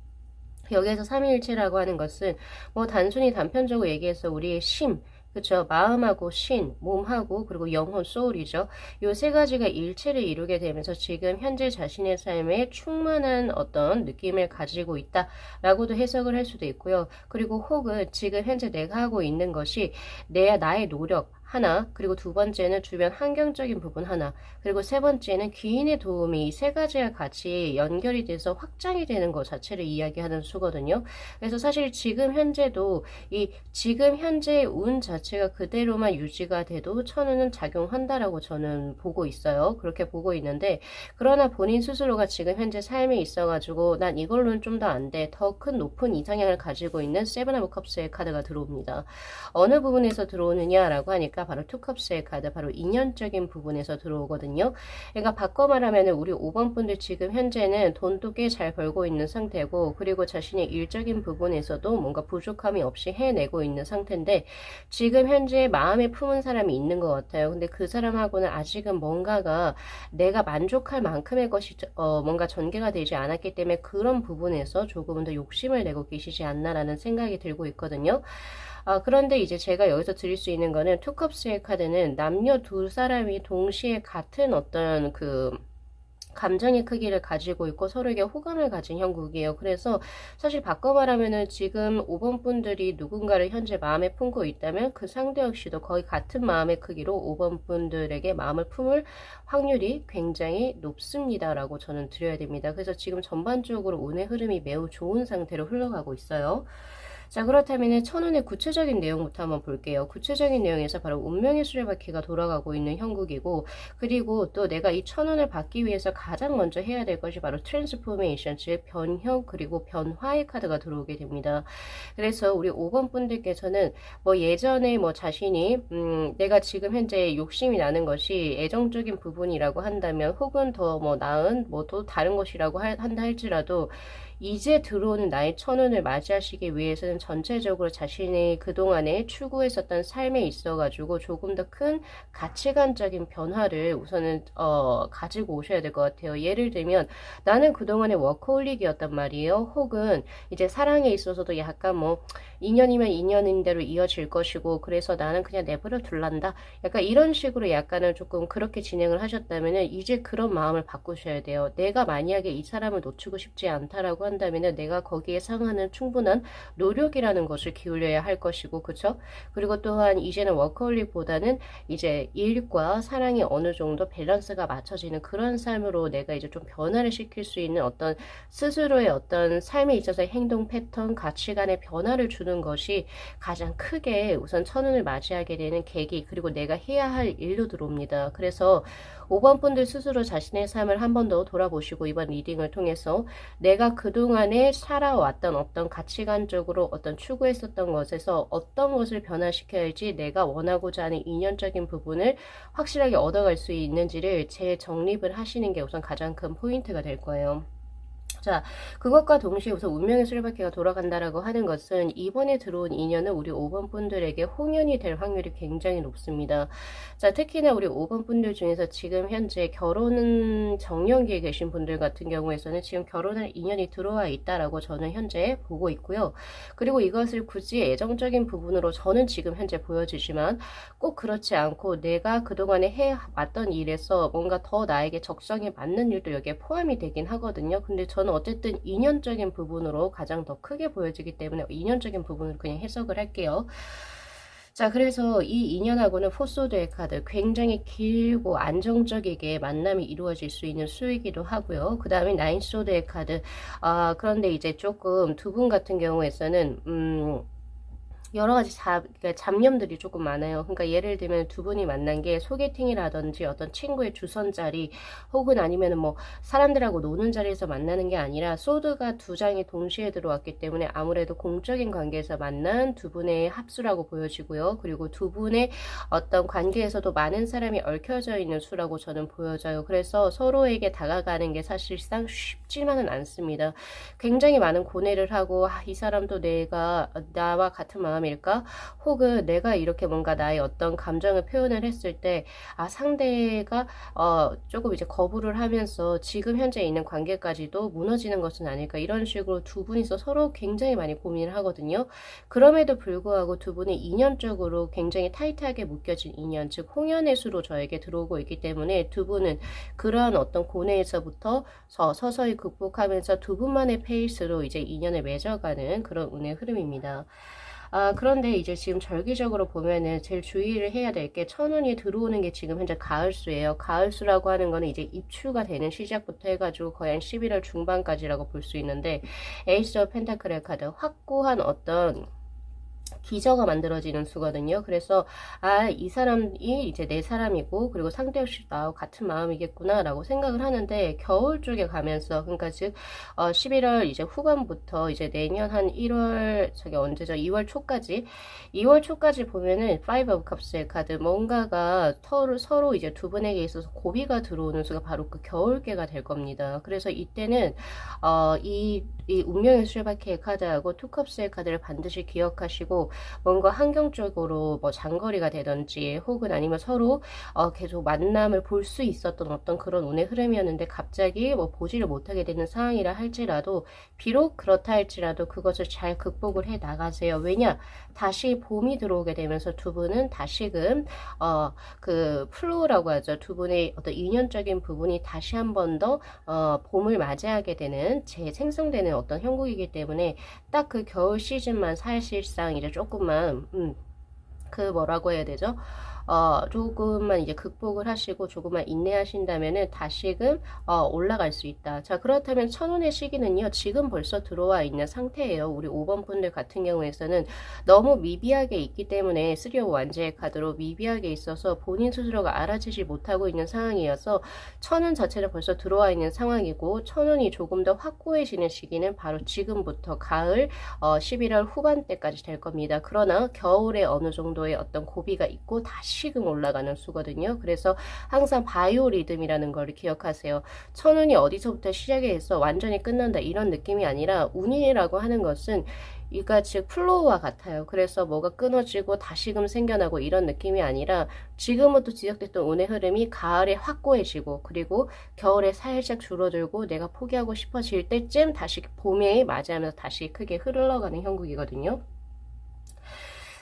여기에서 3위일체라고 하는 것은 뭐 단순히 단편적으로 얘기해서 우리의 심, 그쵸, 마음하고 신, 몸하고 그리고 영혼, 소울이죠. 요 세 가지가 일체를 이루게 되면서 지금 현재 자신의 삶에 충만한 어떤 느낌을 가지고 있다라고도 해석을 할 수도 있고요. 그리고 혹은 지금 현재 내가 하고 있는 것이 나의 노력 하나, 그리고 두 번째는 주변 환경적인 부분 하나, 그리고 세 번째는 귀인의 도움이 이 세 가지가 같이 연결이 돼서 확장이 되는 것 자체를 이야기하는 수거든요. 그래서 사실 지금 현재도 이 지금 현재의 운 자체가 그대로만 유지가 돼도 천운은 작용한다라고 저는 보고 있어요. 그렇게 보고 있는데, 그러나 본인 스스로가 지금 현재 삶에 있어가지고 난 이걸로는 좀 더 안 돼, 더 큰 높은 이상향을 가지고 있는 세븐 오브 컵스의 카드가 들어옵니다. 어느 부분에서 들어오느냐라고 하니까 바로 투컵스의 카드, 바로 인연적인 부분에서 들어오거든요. 그러니까 바꿔 말하면 우리 5번 분들 지금 현재는 돈도 꽤 잘 벌고 있는 상태고, 그리고 자신의 일적인 부분에서도 뭔가 부족함이 없이 해내고 있는 상태인데, 지금 현재 마음에 품은 사람이 있는 것 같아요. 근데 그 사람하고는 아직은 뭔가가 내가 만족할 만큼의 것이 뭔가 전개가 되지 않았기 때문에 그런 부분에서 조금은 더 욕심을 내고 계시지 않나라는 생각이 들고 있거든요. 그런데 이제 제가 여기서 드릴 수 있는 거는 투컵스의 카드는 남녀 두 사람이 동시에 같은 어떤 그 감정의 크기를 가지고 있고 서로에게 호감을 가진 형국이에요. 그래서 사실 바꿔 말하면은 지금 5번 분들이 누군가를 현재 마음에 품고 있다면 그 상대 역시도 거의 같은 마음의 크기로 5번 분들에게 마음을 품을 확률이 굉장히 높습니다라고 저는 드려야 됩니다. 그래서 지금 전반적으로 운의 흐름이 매우 좋은 상태로 흘러가고 있어요. 자, 그렇다면 천운의 구체적인 내용부터 한번 볼게요. 구체적인 내용에서 바로 운명의 수레바퀴가 돌아가고 있는 형국이고, 그리고 또 내가 이 천운을 받기 위해서 가장 먼저 해야 될 것이 바로 트랜스포메이션, 즉 변형 그리고 변화의 카드가 들어오게 됩니다. 그래서 우리 5번 분들께서는 뭐 예전에 뭐 자신이 내가 지금 현재 욕심이 나는 것이 애정적인 부분이라고 한다면, 혹은 더 뭐 나은 뭐 또 다른 것이라고 한다 할지라도 이제 들어오는 나의 천운을 맞이하시기 위해서는 전체적으로 자신이 그동안에 추구했었던 삶에 있어가지고 조금 더 큰 가치관적인 변화를 우선은 가지고 오셔야 될 것 같아요. 예를 들면 나는 그동안에 워커홀릭이었단 말이에요. 혹은 이제 사랑에 있어서도 약간 뭐 인연이면 인연인 대로 이어질 것이고, 그래서 나는 그냥 내버려 둘란다, 약간 이런 식으로 약간은 조금 그렇게 진행을 하셨다면은 이제 그런 마음을 바꾸셔야 돼요. 내가 만약에 이 사람을 놓치고 싶지 않다라고 한다면은 내가 거기에 상하는 충분한 노력이라는 것을 기울여야 할 것이고, 그쵸? 그리고 또한 이제는 워커홀릭보다는 이제 일과 사랑이 어느 정도 밸런스가 맞춰지는 그런 삶으로 내가 이제 좀 변화를 시킬 수 있는 어떤 스스로의 어떤 삶에 있어서의 행동 패턴, 가치관의 변화를 주는 것이 가장 크게 우선 천운을 맞이하게 되는 계기, 그리고 내가 해야 할 일로 들어옵니다. 그래서 5번 분들 스스로 자신의 삶을 한 번 더 돌아보시고 이번 리딩을 통해서 내가 그동안 그동안에 살아왔던 어떤 가치관적으로 어떤 추구했었던 것에서 어떤 것을 변화시켜야지 내가 원하고자 하는 인연적인 부분을 확실하게 얻어갈 수 있는지를 재정립을 하시는 게 우선 가장 큰 포인트가 될 거예요. 자, 그것과 동시에 우선 운명의 수레바퀴가 돌아간다라고 하는 것은 이번에 들어온 인연은 우리 5번 분들에게 홍연이 될 확률이 굉장히 높습니다. 자, 특히나 우리 5번 분들 중에서 지금 현재 결혼은 정년기에 계신 분들 같은 경우에서는 지금 결혼할 인연이 들어와 있다라고 저는 현재 보고 있고요. 그리고 이것을 굳이 애정적인 부분으로 저는 지금 현재 보여지지만 꼭 그렇지 않고 내가 그동안에 해왔던 일에서 뭔가 더 나에게 적성에 맞는 일도 여기에 포함이 되긴 하거든요. 근데 저는 어쨌든 인연적인 부분으로 가장 더 크게 보여지기 때문에 인연적인 부분을 그냥 해석을 할게요. 자, 그래서 이 인연하고는 포소드의 카드 굉장히 길고 안정적이게 만남이 이루어질 수 있는 수이기도 하고요. 그 다음에 나인소드의 카드 그런데 이제 조금 두 분 같은 경우에서는 여러 가지 그러니까 잡념들이 조금 많아요. 그러니까 예를 들면 두 분이 만난 게 소개팅이라든지 어떤 친구의 주선 자리 혹은 아니면은 뭐 사람들하고 노는 자리에서 만나는 게 아니라 소드가 두 장이 동시에 들어왔기 때문에 아무래도 공적인 관계에서 만난 두 분의 합수라고 보여지고요. 그리고 두 분의 어떤 관계에서도 많은 사람이 얽혀져 있는 수라고 저는 보여져요. 그래서 서로에게 다가가는 게 사실상 쉽지만은 않습니다. 굉장히 많은 고뇌를 하고 이 사람도 나와 같은 마음 일까? 혹은 내가 이렇게 뭔가 나의 어떤 감정을 표현을 했을 때 상대가 조금 이제 거부를 하면서 지금 현재 있는 관계까지도 무너지는 것은 아닐까 이런 식으로 두 분이서 서로 굉장히 많이 고민을 하거든요. 그럼에도 불구하고 두 분이 인연적으로 굉장히 타이트하게 묶여진 인연, 즉 홍연의 수로 저에게 들어오고 있기 때문에 두 분은 그러한 어떤 고뇌에서부터 서서히 극복하면서 두 분만의 페이스로 이제 인연을 맺어가는 그런 운의 흐름입니다. 그런데 이제 지금 절기적으로 보면은 제일 주의를 해야 될 게 천운이 들어오는 게 지금 현재 가을수예요. 가을수라고 하는 거는 이제 입추가 되는 시작부터 해가지고 거의 한 11월 중반까지라고 볼 수 있는데 에이스 오브 펜타클의 카드 확고한 어떤 기저가 만들어지는 수거든요. 그래서 이 사람이 이제 내 사람이고 그리고 상대 역시 나와 같은 마음이겠구나 라고 생각을 하는데 겨울 쪽에 가면서 그러니까 즉 11월 이제 후반부터 이제 내년 한 1월 저기 언제죠? 2월 초까지 보면은 5 of Cups의 카드 뭔가가 서로 이제 두 분에게 있어서 고비가 들어오는 수가 바로 그 겨울계가 될 겁니다. 그래서 이때는 이 운명의 수레바퀴의 카드하고 투컵스의 카드를 반드시 기억하시고 뭔가 환경적으로 뭐 장거리가 되든지 혹은 아니면 서로 계속 만남을 볼 수 있었던 어떤 그런 운의 흐름이었는데 갑자기 뭐 보지를 못하게 되는 상황이라 할지라도 비록 그렇다 할지라도 그것을 잘 극복을 해 나가세요. 왜냐? 다시 봄이 들어오게 되면서 두 분은 다시금 그 플로우라고 하죠. 두 분의 어떤 인연적인 부분이 다시 한 번 더 봄을 맞이하게 되는 재생성되는 어떤 형국이기 때문에 딱 그 겨울 시즌만 사실상 이제 조금만 그 뭐라고 해야 되죠? 조금만 이제 극복을 하시고 조금만 인내하신다면은 다시금 올라갈 수 있다. 자, 그렇다면 천운의 시기는요, 지금 벌써 들어와 있는 상태예요. 우리 5번 분들 같은 경우에서는 너무 미비하게 있기 때문에 3 완제의 카드로 미비하게 있어서 본인 스스로가 알아채지 못하고 있는 상황이어서 천운 자체는 벌써 들어와 있는 상황이고 천운이 조금 더 확고해지는 시기는 바로 지금부터 가을 11월 후반때까지 될 겁니다. 그러나 겨울에 어느 정도의 어떤 고비가 있고 다시금 올라가는 수거든요. 그래서 항상 바이오 리듬이라는 걸 기억하세요. 천운이 어디서부터 시작이 해서 완전히 끝난다 이런 느낌이 아니라 운이라고 하는 것은 이가 즉 플로우와 같아요. 그래서 뭐가 끊어지고 다시금 생겨나고 이런 느낌이 아니라 지금부터 지적됐던 운의 흐름이 가을에 확고해지고 그리고 겨울에 살짝 줄어들고 내가 포기하고 싶어질 때쯤 다시 봄에 맞이하면서 다시 크게 흘러가는 형국이거든요.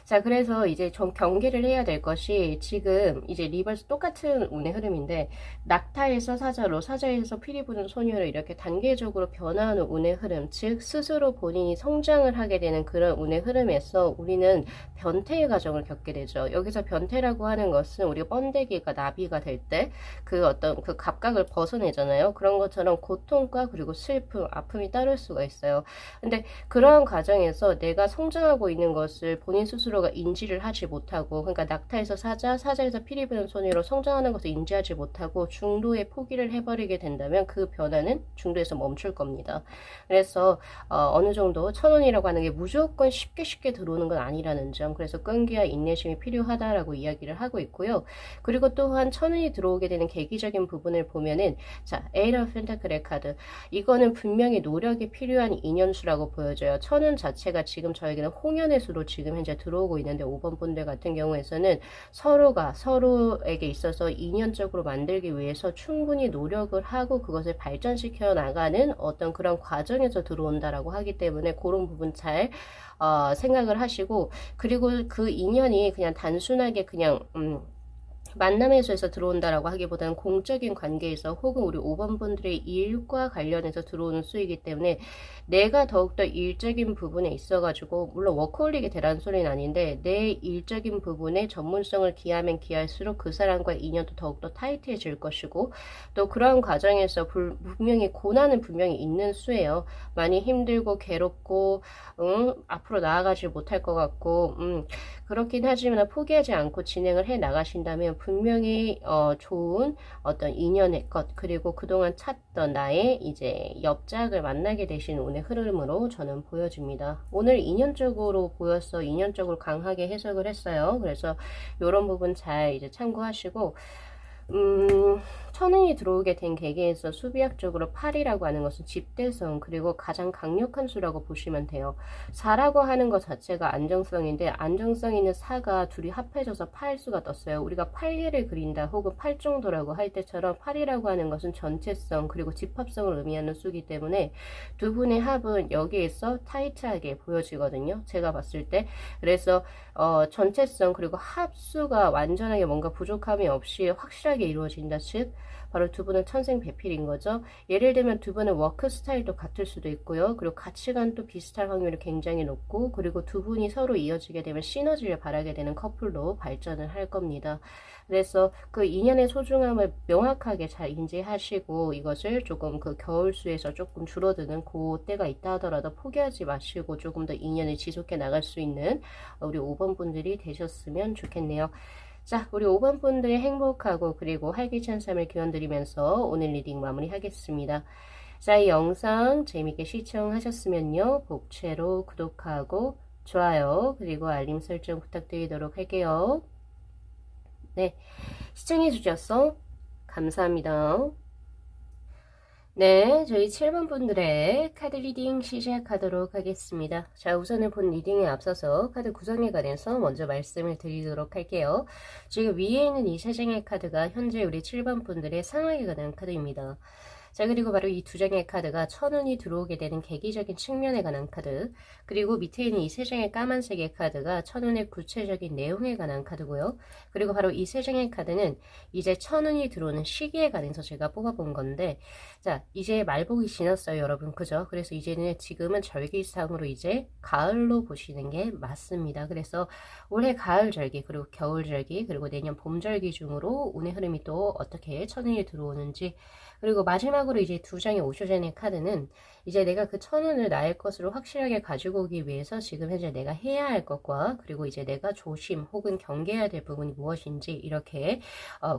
자, 그래서 이제 좀 경계를 해야 될 것이 지금 이제 리버스 똑같은 운의 흐름인데 낙타에서 사자로, 사자에서 피리 부는 소녀로 이렇게 단계적으로 변화하는 운의 흐름, 즉 스스로 본인이 성장을 하게 되는 그런 운의 흐름에서 우리는 변태의 과정을 겪게 되죠. 여기서 변태라고 하는 것은 우리가 번데기가 나비가 될 때 그 어떤 그 갑각을 벗어내잖아요. 그런 것처럼 고통과 그리고 슬픔, 아픔이 따를 수가 있어요. 근데 그러한 과정에서 내가 성장하고 있는 것을 본인 스스로 스스로가 인지를 하지 못하고, 그러니까 낙타에서 사자, 사자에서 피리 부는 소녀로 성장하는 것을 인지하지 못하고 중도에 포기를 해버리게 된다면 그 변화는 중도에서 멈출 겁니다. 그래서 어느 정도 1,000원이라고 하는 게 무조건 쉽게 들어오는 건 아니라는 점, 그래서 끈기와 인내심이 필요하다라고 이야기를 하고 있고요. 그리고 또한 1,000원이 들어오게 되는 계기적인 부분을 보면은, 자, 에이트 오브 펜타클의 카드, 이거는 분명히 노력이 필요한 인연수라고 보여져요. 1,000원 자체가 지금 저에게는 홍연의 수로 지금 현재 들어오고 있는데, 5번 분들 같은 경우에서는 서로가 서로에게 있어서 인연적으로 만들기 위해서 충분히 노력을 하고 그것을 발전시켜 나가는 어떤 그런 과정에서 들어온다라고 하기 때문에 그런 부분 잘 생각을 하시고, 그리고 그 인연이 그냥 단순하게 그냥 만남에서 들어온다라고 하기보다는 공적인 관계에서 혹은 우리 5번 분들의 일과 관련해서 들어오는 수이기 때문에 내가 더욱더 일적인 부분에 있어가지고, 물론 워커홀릭이 되라는 소리는 아닌데 내 일적인 부분에 전문성을 기하면 기할수록 그 사람과의 인연도 더욱더 타이트해질 것이고, 또 그러한 과정에서 분명히 고난은 분명히 있는 수예요. 많이 힘들고 괴롭고 앞으로 나아가지 못할 것 같고 그렇긴 하지만 포기하지 않고 진행을 해 나가신다면 분명히 좋은 어떤 인연의 것, 그리고 그동안 찾던 나의 이제 엽작을 만나게 되신 오늘 흐름으로 저는 보여집니다. 오늘 인연적으로 보여서 인연적으로 강하게 해석을 했어요. 그래서 이런 부분 잘 이제 참고하시고, 1,000원이 들어오게 된 계기에서 수비학적으로 8이라고 하는 것은 집대성, 그리고 가장 강력한 수라고 보시면 돼요. 4라고 하는 것 자체가 안정성인데, 안정성 있는 4가 둘이 합해져서 8수가 떴어요. 우리가 8개를 그린다 혹은 8 정도라고 할 때처럼 8이라고 하는 것은 전체성 그리고 집합성을 의미하는 수이기 때문에 두 분의 합은 여기에서 타이트하게 보여지거든요, 제가 봤을 때. 그래서 전체성 그리고 합수가 완전하게 뭔가 부족함이 없이 확실하게 이루어진다, 즉 바로 두 분은 천생배필인 거죠. 예를 들면 두 분은 워크 스타일도 같을 수도 있고요. 그리고 가치관도 비슷할 확률이 굉장히 높고, 그리고 두 분이 서로 이어지게 되면 시너지를 바라게 되는 커플로 발전을 할 겁니다. 그래서 그 인연의 소중함을 명확하게 잘 인지하시고, 이것을 조금 그 겨울수에서 조금 줄어드는 그 때가 있다 하더라도 포기하지 마시고 조금 더 인연을 지속해 나갈 수 있는 우리 5번 분들이 되셨으면 좋겠네요. 자, 우리 5번 분들의 행복하고 그리고 활기찬 삶을 기원드리면서 오늘 리딩 마무리하겠습니다. 자, 이 영상 재밌게 시청하셨으면요, 복채로 구독하고 좋아요 그리고 알림 설정 부탁드리도록 할게요. 네, 시청해 주셔서 감사합니다. 네, 저희 7번 분들의 카드 리딩 시작하도록 하겠습니다. 자, 우선은 본 리딩에 앞서서 카드 구성에 관해서 먼저 말씀을 드리도록 할게요. 지금 위에 있는 이 세 장의 카드가 현재 우리 7번 분들의 상황에 관한 카드입니다. 자, 그리고 바로 이 두 장의 카드가 1,000원이 들어오게 되는 계기적인 측면에 관한 카드, 그리고 밑에 있는 이 세 장의 까만색의 카드가 1,000원의 구체적인 내용에 관한 카드고요. 그리고 바로 이 세 장의 카드는 이제 1,000원이 들어오는 시기에 관해서 제가 뽑아본 건데, 자, 이제 말복이 지났어요, 여러분. 그죠? 그래서 이제는 지금은 절기상으로 이제 가을로 보시는 게 맞습니다. 그래서 올해 가을 절기, 그리고 겨울 절기, 그리고 내년 봄 절기 중으로 운의 흐름이 또 어떻게 1,000원이 들어오는지, 그리고 마지막으로 이제 두 장의 오쇼젠의 카드는 이제 내가 그 1,000원을 나의 것으로 확실하게 가지고 오기 위해서 지금 현재 내가 해야 할 것과, 그리고 이제 내가 조심 혹은 경계해야 될 부분이 무엇인지 이렇게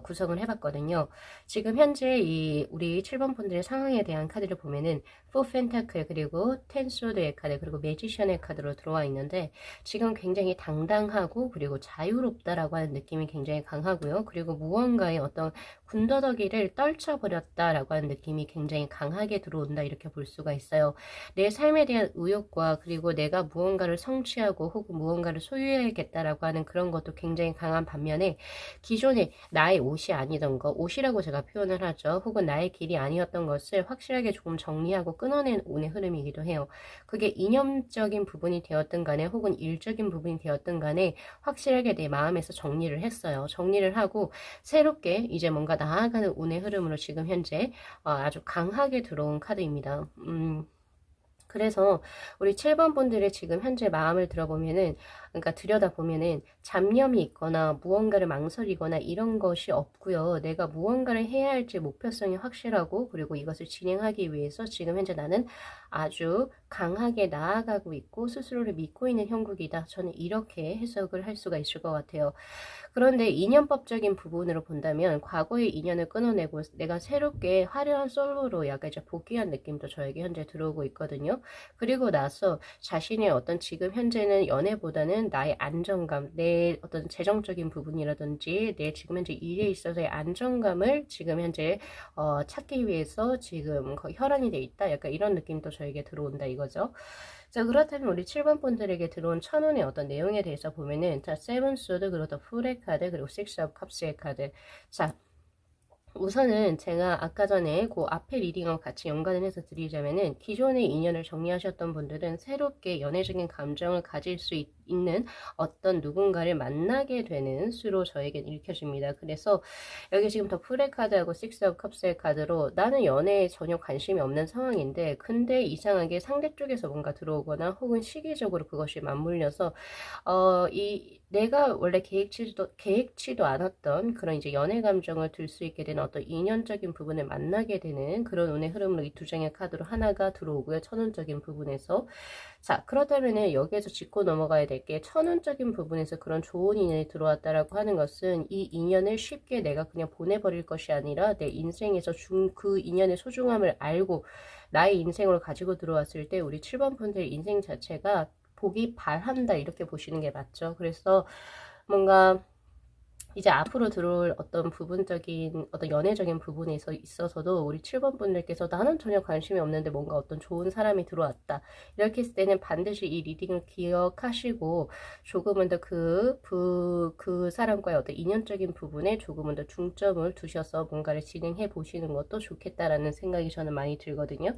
구성을 해봤거든요. 지금 현재 이 우리 7번 분들의 상황에 대한 카드를 보면은 4 펜타클 그리고 10 소드의 카드 그리고 매지션의 카드로 들어와 있는데, 지금 굉장히 당당하고 그리고 자유롭다라고 하는 느낌이 굉장히 강하고요. 그리고 무언가의 어떤 군더더기를 떨쳐버렸다라고 하는 느낌이 굉장히 강하게 들어온다, 이렇게 볼 수가 있어요. 내 삶에 대한 의욕과 그리고 내가 무언가를 성취하고 혹은 무언가를 소유해야겠다라고 하는 그런 것도 굉장히 강한 반면에, 기존에 나의 옷이 아니던 거, 옷이라고 제가 표현을 하죠. 혹은 나의 길이 아니었던 것을 확실하게 조금 정리하고 끊어낸 운의 흐름이기도 해요. 그게 이념적인 부분이 되었든 간에 혹은 일적인 부분이 되었든 간에 확실하게 내 마음에서 정리를 했어요. 정리를 하고 새롭게 이제 뭔가 나아가는 운의 흐름으로 지금 현재 아주 강하게 들어온 카드입니다. 그래서 우리 7번 분들의 지금 현재 마음을 들어보면은, 그러니까 들여다보면은 잡념이 있거나 무언가를 망설이거나 이런 것이 없고요. 내가 무언가를 해야 할지 목표성이 확실하고, 그리고 이것을 진행하기 위해서 지금 현재 나는 아주 강하게 나아가고 있고 스스로를 믿고 있는 형국이다. 저는 이렇게 해석을 할 수가 있을 것 같아요. 그런데 인연법적인 부분으로 본다면 과거의 인연을 끊어내고 내가 새롭게 화려한 솔로로 약간 이제 복귀한 느낌도 저에게 현재 들어오고 있거든요. 그리고 나서 자신의 어떤 지금 현재는 연애보다는 나의 안정감, 내 어떤 재정적인 부분이라든지 내 지금 현재 일에 있어서의 안정감을 지금 현재 찾기 위해서 지금 거의 혈안이 돼 있다. 약간 이런 느낌도 저에게 들어온다 이거죠. 자, 그렇다면 우리 7번 분들에게 들어온 천운의 어떤 내용에 대해서 보면은, 자, 세븐 소드, 그리고 더 풀의 카드, 그리고 식스 오브 컵스의 카드. 자, 우선은 제가 아까 전에 그 앞에 리딩하고 같이 연관을 해서 드리자면은 기존의 인연을 정리하셨던 분들은 새롭게 연애적인 감정을 가질 수 있는 어떤 누군가를 만나게 되는 수로 저에겐 읽혀집니다. 그래서 여기 지금 더 풀의 카드하고 식스 오브 컵스의 카드로 나는 연애에 전혀 관심이 없는 상황인데 근데 이상하게 상대 쪽에서 뭔가 들어오거나 혹은 시기적으로 그것이 맞물려서 내가 원래 계획치도 않았던 그런 이제 연애 감정을 들 수 있게 되는 어떤 인연적인 부분을 만나게 되는 그런 운의 흐름으로 이 두 장의 카드로 하나가 들어오고요. 천운적인 부분에서. 자, 그렇다면은 여기에서 짚고 넘어가야 될 게 천운적인 부분에서 그런 좋은 인연이 들어왔다라고 하는 것은 이 인연을 쉽게 내가 그냥 보내버릴 것이 아니라 내 인생에서 그 인연의 소중함을 알고 나의 인생으로 가지고 들어왔을 때 우리 7번 분들의 인생 자체가 보기 발한다 이렇게 보시는 게 맞죠. 그래서 뭔가 이제 앞으로 들어올 어떤 부분적인 어떤 연애적인 부분에 있어서도 우리 7번 분들께서 나는 전혀 관심이 없는데 뭔가 어떤 좋은 사람이 들어왔다 이렇게 했을 때는 반드시 이 리딩을 기억하시고 조금은 더 그 사람과의 어떤 인연적인 부분에 조금은 더 중점을 두셔서 뭔가를 진행해 보시는 것도 좋겠다라는 생각이 저는 많이 들거든요.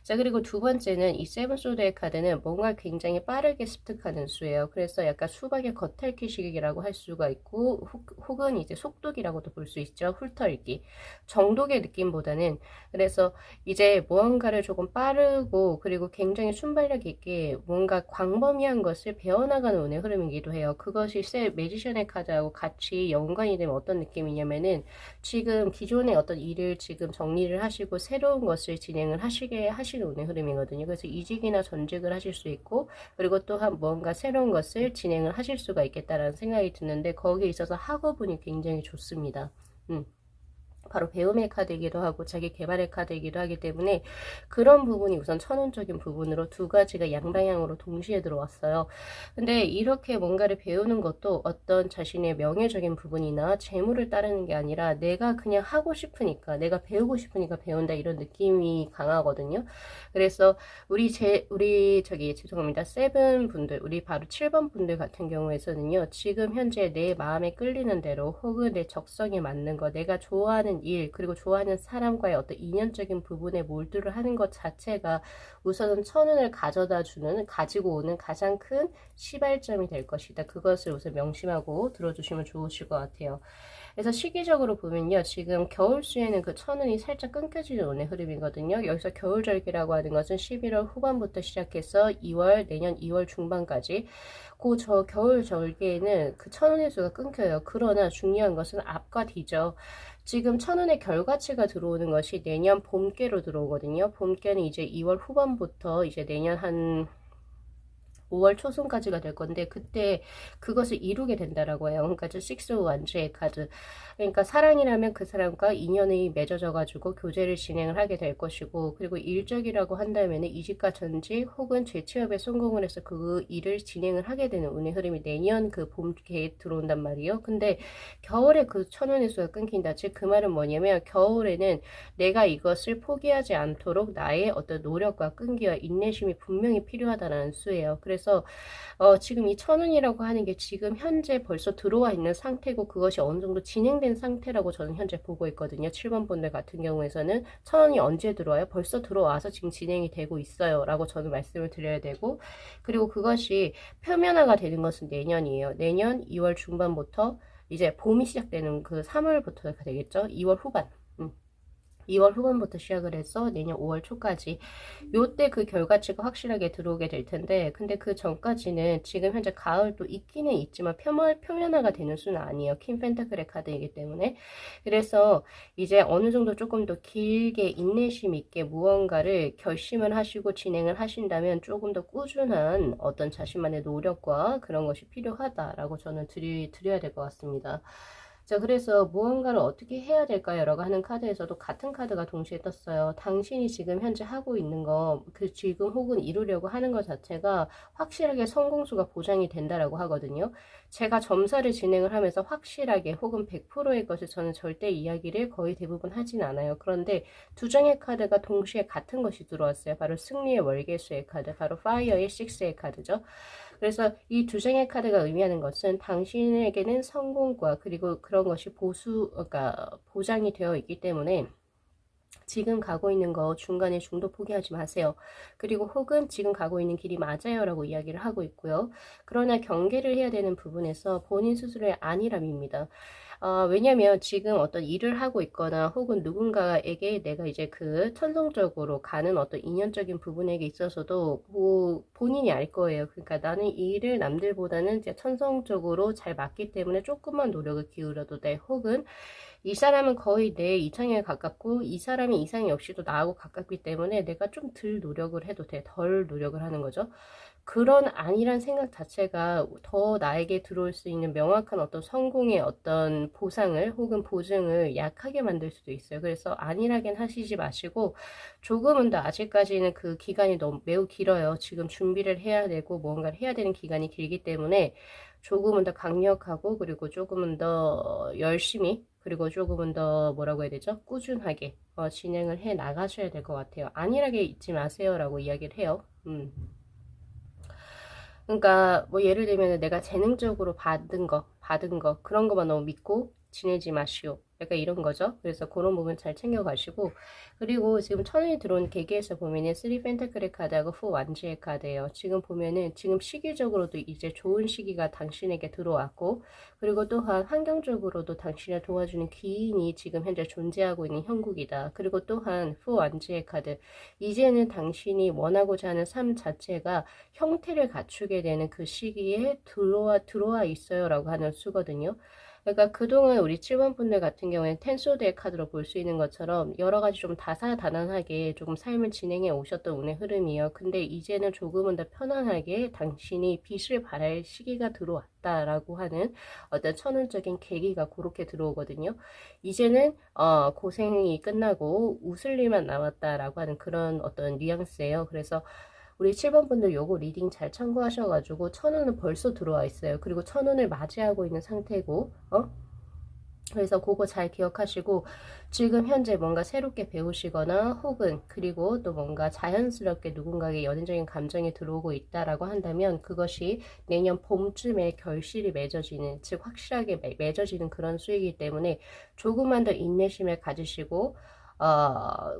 자, 그리고 두 번째는 이 세븐 소드의 카드는 뭔가 굉장히 빠르게 습득하는 수예요. 그래서 약간 수박의 겉핥기식이라고 할 수가 있고 혹은 이제 속독이라고도 볼 수 있죠. 훑어읽기 정독의 느낌보다는 그래서 이제 무언가를 조금 빠르고 그리고 굉장히 순발력 있게 뭔가 광범위한 것을 배워나가는 운의 흐름이기도 해요. 그것이 매지션의 카드하고 같이 연관이 되면 어떤 느낌이냐면은 지금 기존의 어떤 일을 지금 정리를 하시고 새로운 것을 진행을 하시는 운의 흐름이거든요. 그래서 이직이나 전직을 하실 수 있고 그리고 또한 뭔가 새로운 것을 진행을 하실 수가 있겠다라는 생각이 드는데 거기에 있어서 학업운이 굉장히 좋습니다. 바로 배움의 카드이기도 하고 자기 개발의 카드이기도 하기 때문에 그런 부분이 우선 천운적인 부분으로 두 가지가 양방향으로 동시에 들어왔어요. 근데 이렇게 뭔가를 배우는 것도 어떤 자신의 명예적인 부분이나 재물을 따르는 게 아니라 내가 그냥 하고 싶으니까 내가 배우고 싶으니까 배운다 이런 느낌이 강하거든요. 그래서 죄송합니다. 세븐 분들, 우리 바로 7번 분들 같은 경우에서는요. 지금 현재 내 마음에 끌리는 대로 혹은 내 적성에 맞는 거, 내가 좋아하는 일, 그리고 좋아하는 사람과의 어떤 인연적인 부분에 몰두를 하는 것 자체가 우선은 천운을 가지고 오는 가장 큰 시발점이 될 것이다. 그것을 우선 명심하고 들어주시면 좋으실 것 같아요. 그래서 시기적으로 보면요. 지금 겨울수에는 그 천운이 살짝 끊겨지는 운의 흐름이거든요. 여기서 겨울절기라고 하는 것은 11월 후반부터 시작해서 내년 2월 중반까지 겨울절기에는 그 천운의 수가 끊겨요. 그러나 중요한 것은 앞과 뒤죠. 지금 천운의 결과치가 들어오는 것이 내년 봄께로 들어오거든요. 봄께는 이제 2월 후반부터 이제 내년 한 5월 초순까지가 될 건데 그때 그것을 이루게 된다라고 해요. 그러니까 식스 완주의 카드. 그러니까 사랑이라면 그 사람과 인연이 맺어져 가지고 교제를 진행을 하게 될 것이고 그리고 일적이라고 한다면 이직과 전직 혹은 재취업에 성공을 해서 그 일을 진행을 하게 되는 운의 흐름이 내년 그 봄께 들어온단 말이에요. 근데 겨울에 그 천운의 수가 끊긴다. 즉 그 말은 뭐냐면 겨울에는 내가 이것을 포기하지 않도록 나의 어떤 노력과 끈기와 인내심이 분명히 필요하다는 수예요. 그래서 지금 이 천운이라고 하는 게 지금 현재 벌써 들어와 있는 상태고 그것이 어느 정도 진행된 상태라고 저는 현재 보고 있거든요. 7번 분들 같은 경우에서는 천운이 언제 들어와요? 벌써 들어와서 지금 진행이 되고 있어요. 라고 저는 말씀을 드려야 되고 그리고 그것이 표면화가 되는 것은 내년이에요. 내년 2월 중반부터 이제 봄이 시작되는 그 3월부터가 되겠죠. 2월 후반. 2월 후반부터 시작을 해서 내년 5월 초까지 요때 그 결과치가 확실하게 들어오게 될 텐데, 근데 그 전까지는 지금 현재 가을도 있기는 있지만 표면화가 되는 수는 아니에요. 킹 펜타클의 카드이기 때문에. 그래서 이제 어느 정도 조금 더 길게 인내심 있게 무언가를 결심을 하시고 진행을 하신다면 조금 더 꾸준한 어떤 자신만의 노력과 그런 것이 필요하다라고 저는 드려야 될 것 같습니다. 자, 그래서 무언가를 어떻게 해야 될까요? 라고 하는 카드에서도 같은 카드가 동시에 떴어요. 당신이 지금 현재 하고 있는 거, 그 지금 혹은 이루려고 하는 것 자체가 확실하게 성공수가 보장이 된다라고 하거든요. 제가 점사를 진행을 하면서 확실하게 혹은 100%의 것을 저는 절대 이야기를 거의 대부분 하진 않아요. 그런데 두 장의 카드가 동시에 같은 것이 들어왔어요. 바로 승리의 월계수의 카드, 바로 파이어의 6의 카드죠. 그래서 이 두 장의 카드가 의미하는 것은 당신에게는 성공과 그리고 그런 것이 그러니까 보장이 되어 있기 때문에 지금 가고 있는 거 중간에 중도 포기하지 마세요. 그리고 혹은 지금 가고 있는 길이 맞아요 라고 이야기를 하고 있고요. 그러나 경계를 해야 되는 부분에서 본인 스스로의 안일함입니다. 왜냐면 지금 어떤 일을 하고 있거나 혹은 누군가에게 내가 이제 그 천성적으로 가는 어떤 인연적인 부분에게 있어서도 본인이 알 거예요. 그러니까 나는 이 일을 남들보다는 이제 천성적으로 잘 맞기 때문에 조금만 노력을 기울여도 돼. 혹은 이 사람은 거의 내 이상에 가깝고 이 사람이 이상이 없이도 나하고 가깝기 때문에 내가 좀 덜 노력을 해도 돼. 덜 노력을 하는 거죠. 그런 안일한 생각 자체가 더 나에게 들어올 수 있는 명확한 어떤 성공의 어떤 보상을 혹은 보증을 약하게 만들 수도 있어요. 그래서 안일하게 하시지 마시고 조금은 더 아직까지는 그 기간이 너무 매우 길어요. 지금 준비를 해야 되고 뭔가를 해야 되는 기간이 길기 때문에 조금은 더 강력하고 그리고 조금은 더 열심히 그리고 조금은 더 뭐라고 해야 되죠? 꾸준하게 진행을 해 나가셔야 될 것 같아요. 안일하게 있지 마세요라고 이야기를 해요. 그러니까 뭐 예를 들면 내가 재능적으로 받은 거 그런 것만 너무 믿고 지내지 마시오. 약간 이런 거죠. 그래서 그런 부분 잘 챙겨가시고 그리고 지금 천원이 들어온 계기에서 보면은 3 펜타클의 카드하고 4 완지의 카드예요. 지금 보면은 지금 시기적으로도 이제 좋은 시기가 당신에게 들어왔고 그리고 또한 환경적으로도 당신을 도와주는 기인이 지금 현재 존재하고 있는 형국이다. 그리고 또한 4 완지의 카드 이제는 당신이 원하고자 하는 삶 자체가 형태를 갖추게 되는 그 시기에 들어와 있어요 라고 하는 수거든요. 그러니까 그동안 우리 7번 분들 같은 경우에는 텐소드의 카드로 볼 수 있는 것처럼 여러 가지 좀 다사다난하게 조금 삶을 진행해 오셨던 운의 흐름이에요. 근데 이제는 조금은 더 편안하게 당신이 빛을 발할 시기가 들어왔다라고 하는 어떤 천운적인 계기가 그렇게 들어오거든요. 이제는 고생이 끝나고 웃을 일만 남았다라고 하는 그런 어떤 뉘앙스예요. 그래서 우리 7번 분들 요거 리딩 잘 참고하셔가지고 천운은 벌써 들어와 있어요. 그리고 천운을 맞이하고 있는 상태고 그래서 그거 잘 기억하시고 지금 현재 뭔가 새롭게 배우시거나 혹은 그리고 또 뭔가 자연스럽게 누군가에게 연인적인 감정이 들어오고 있다라고 한다면 그것이 내년 봄쯤에 결실이 맺어지는 즉 확실하게 맺어지는 그런 수이기 때문에 조금만 더 인내심을 가지시고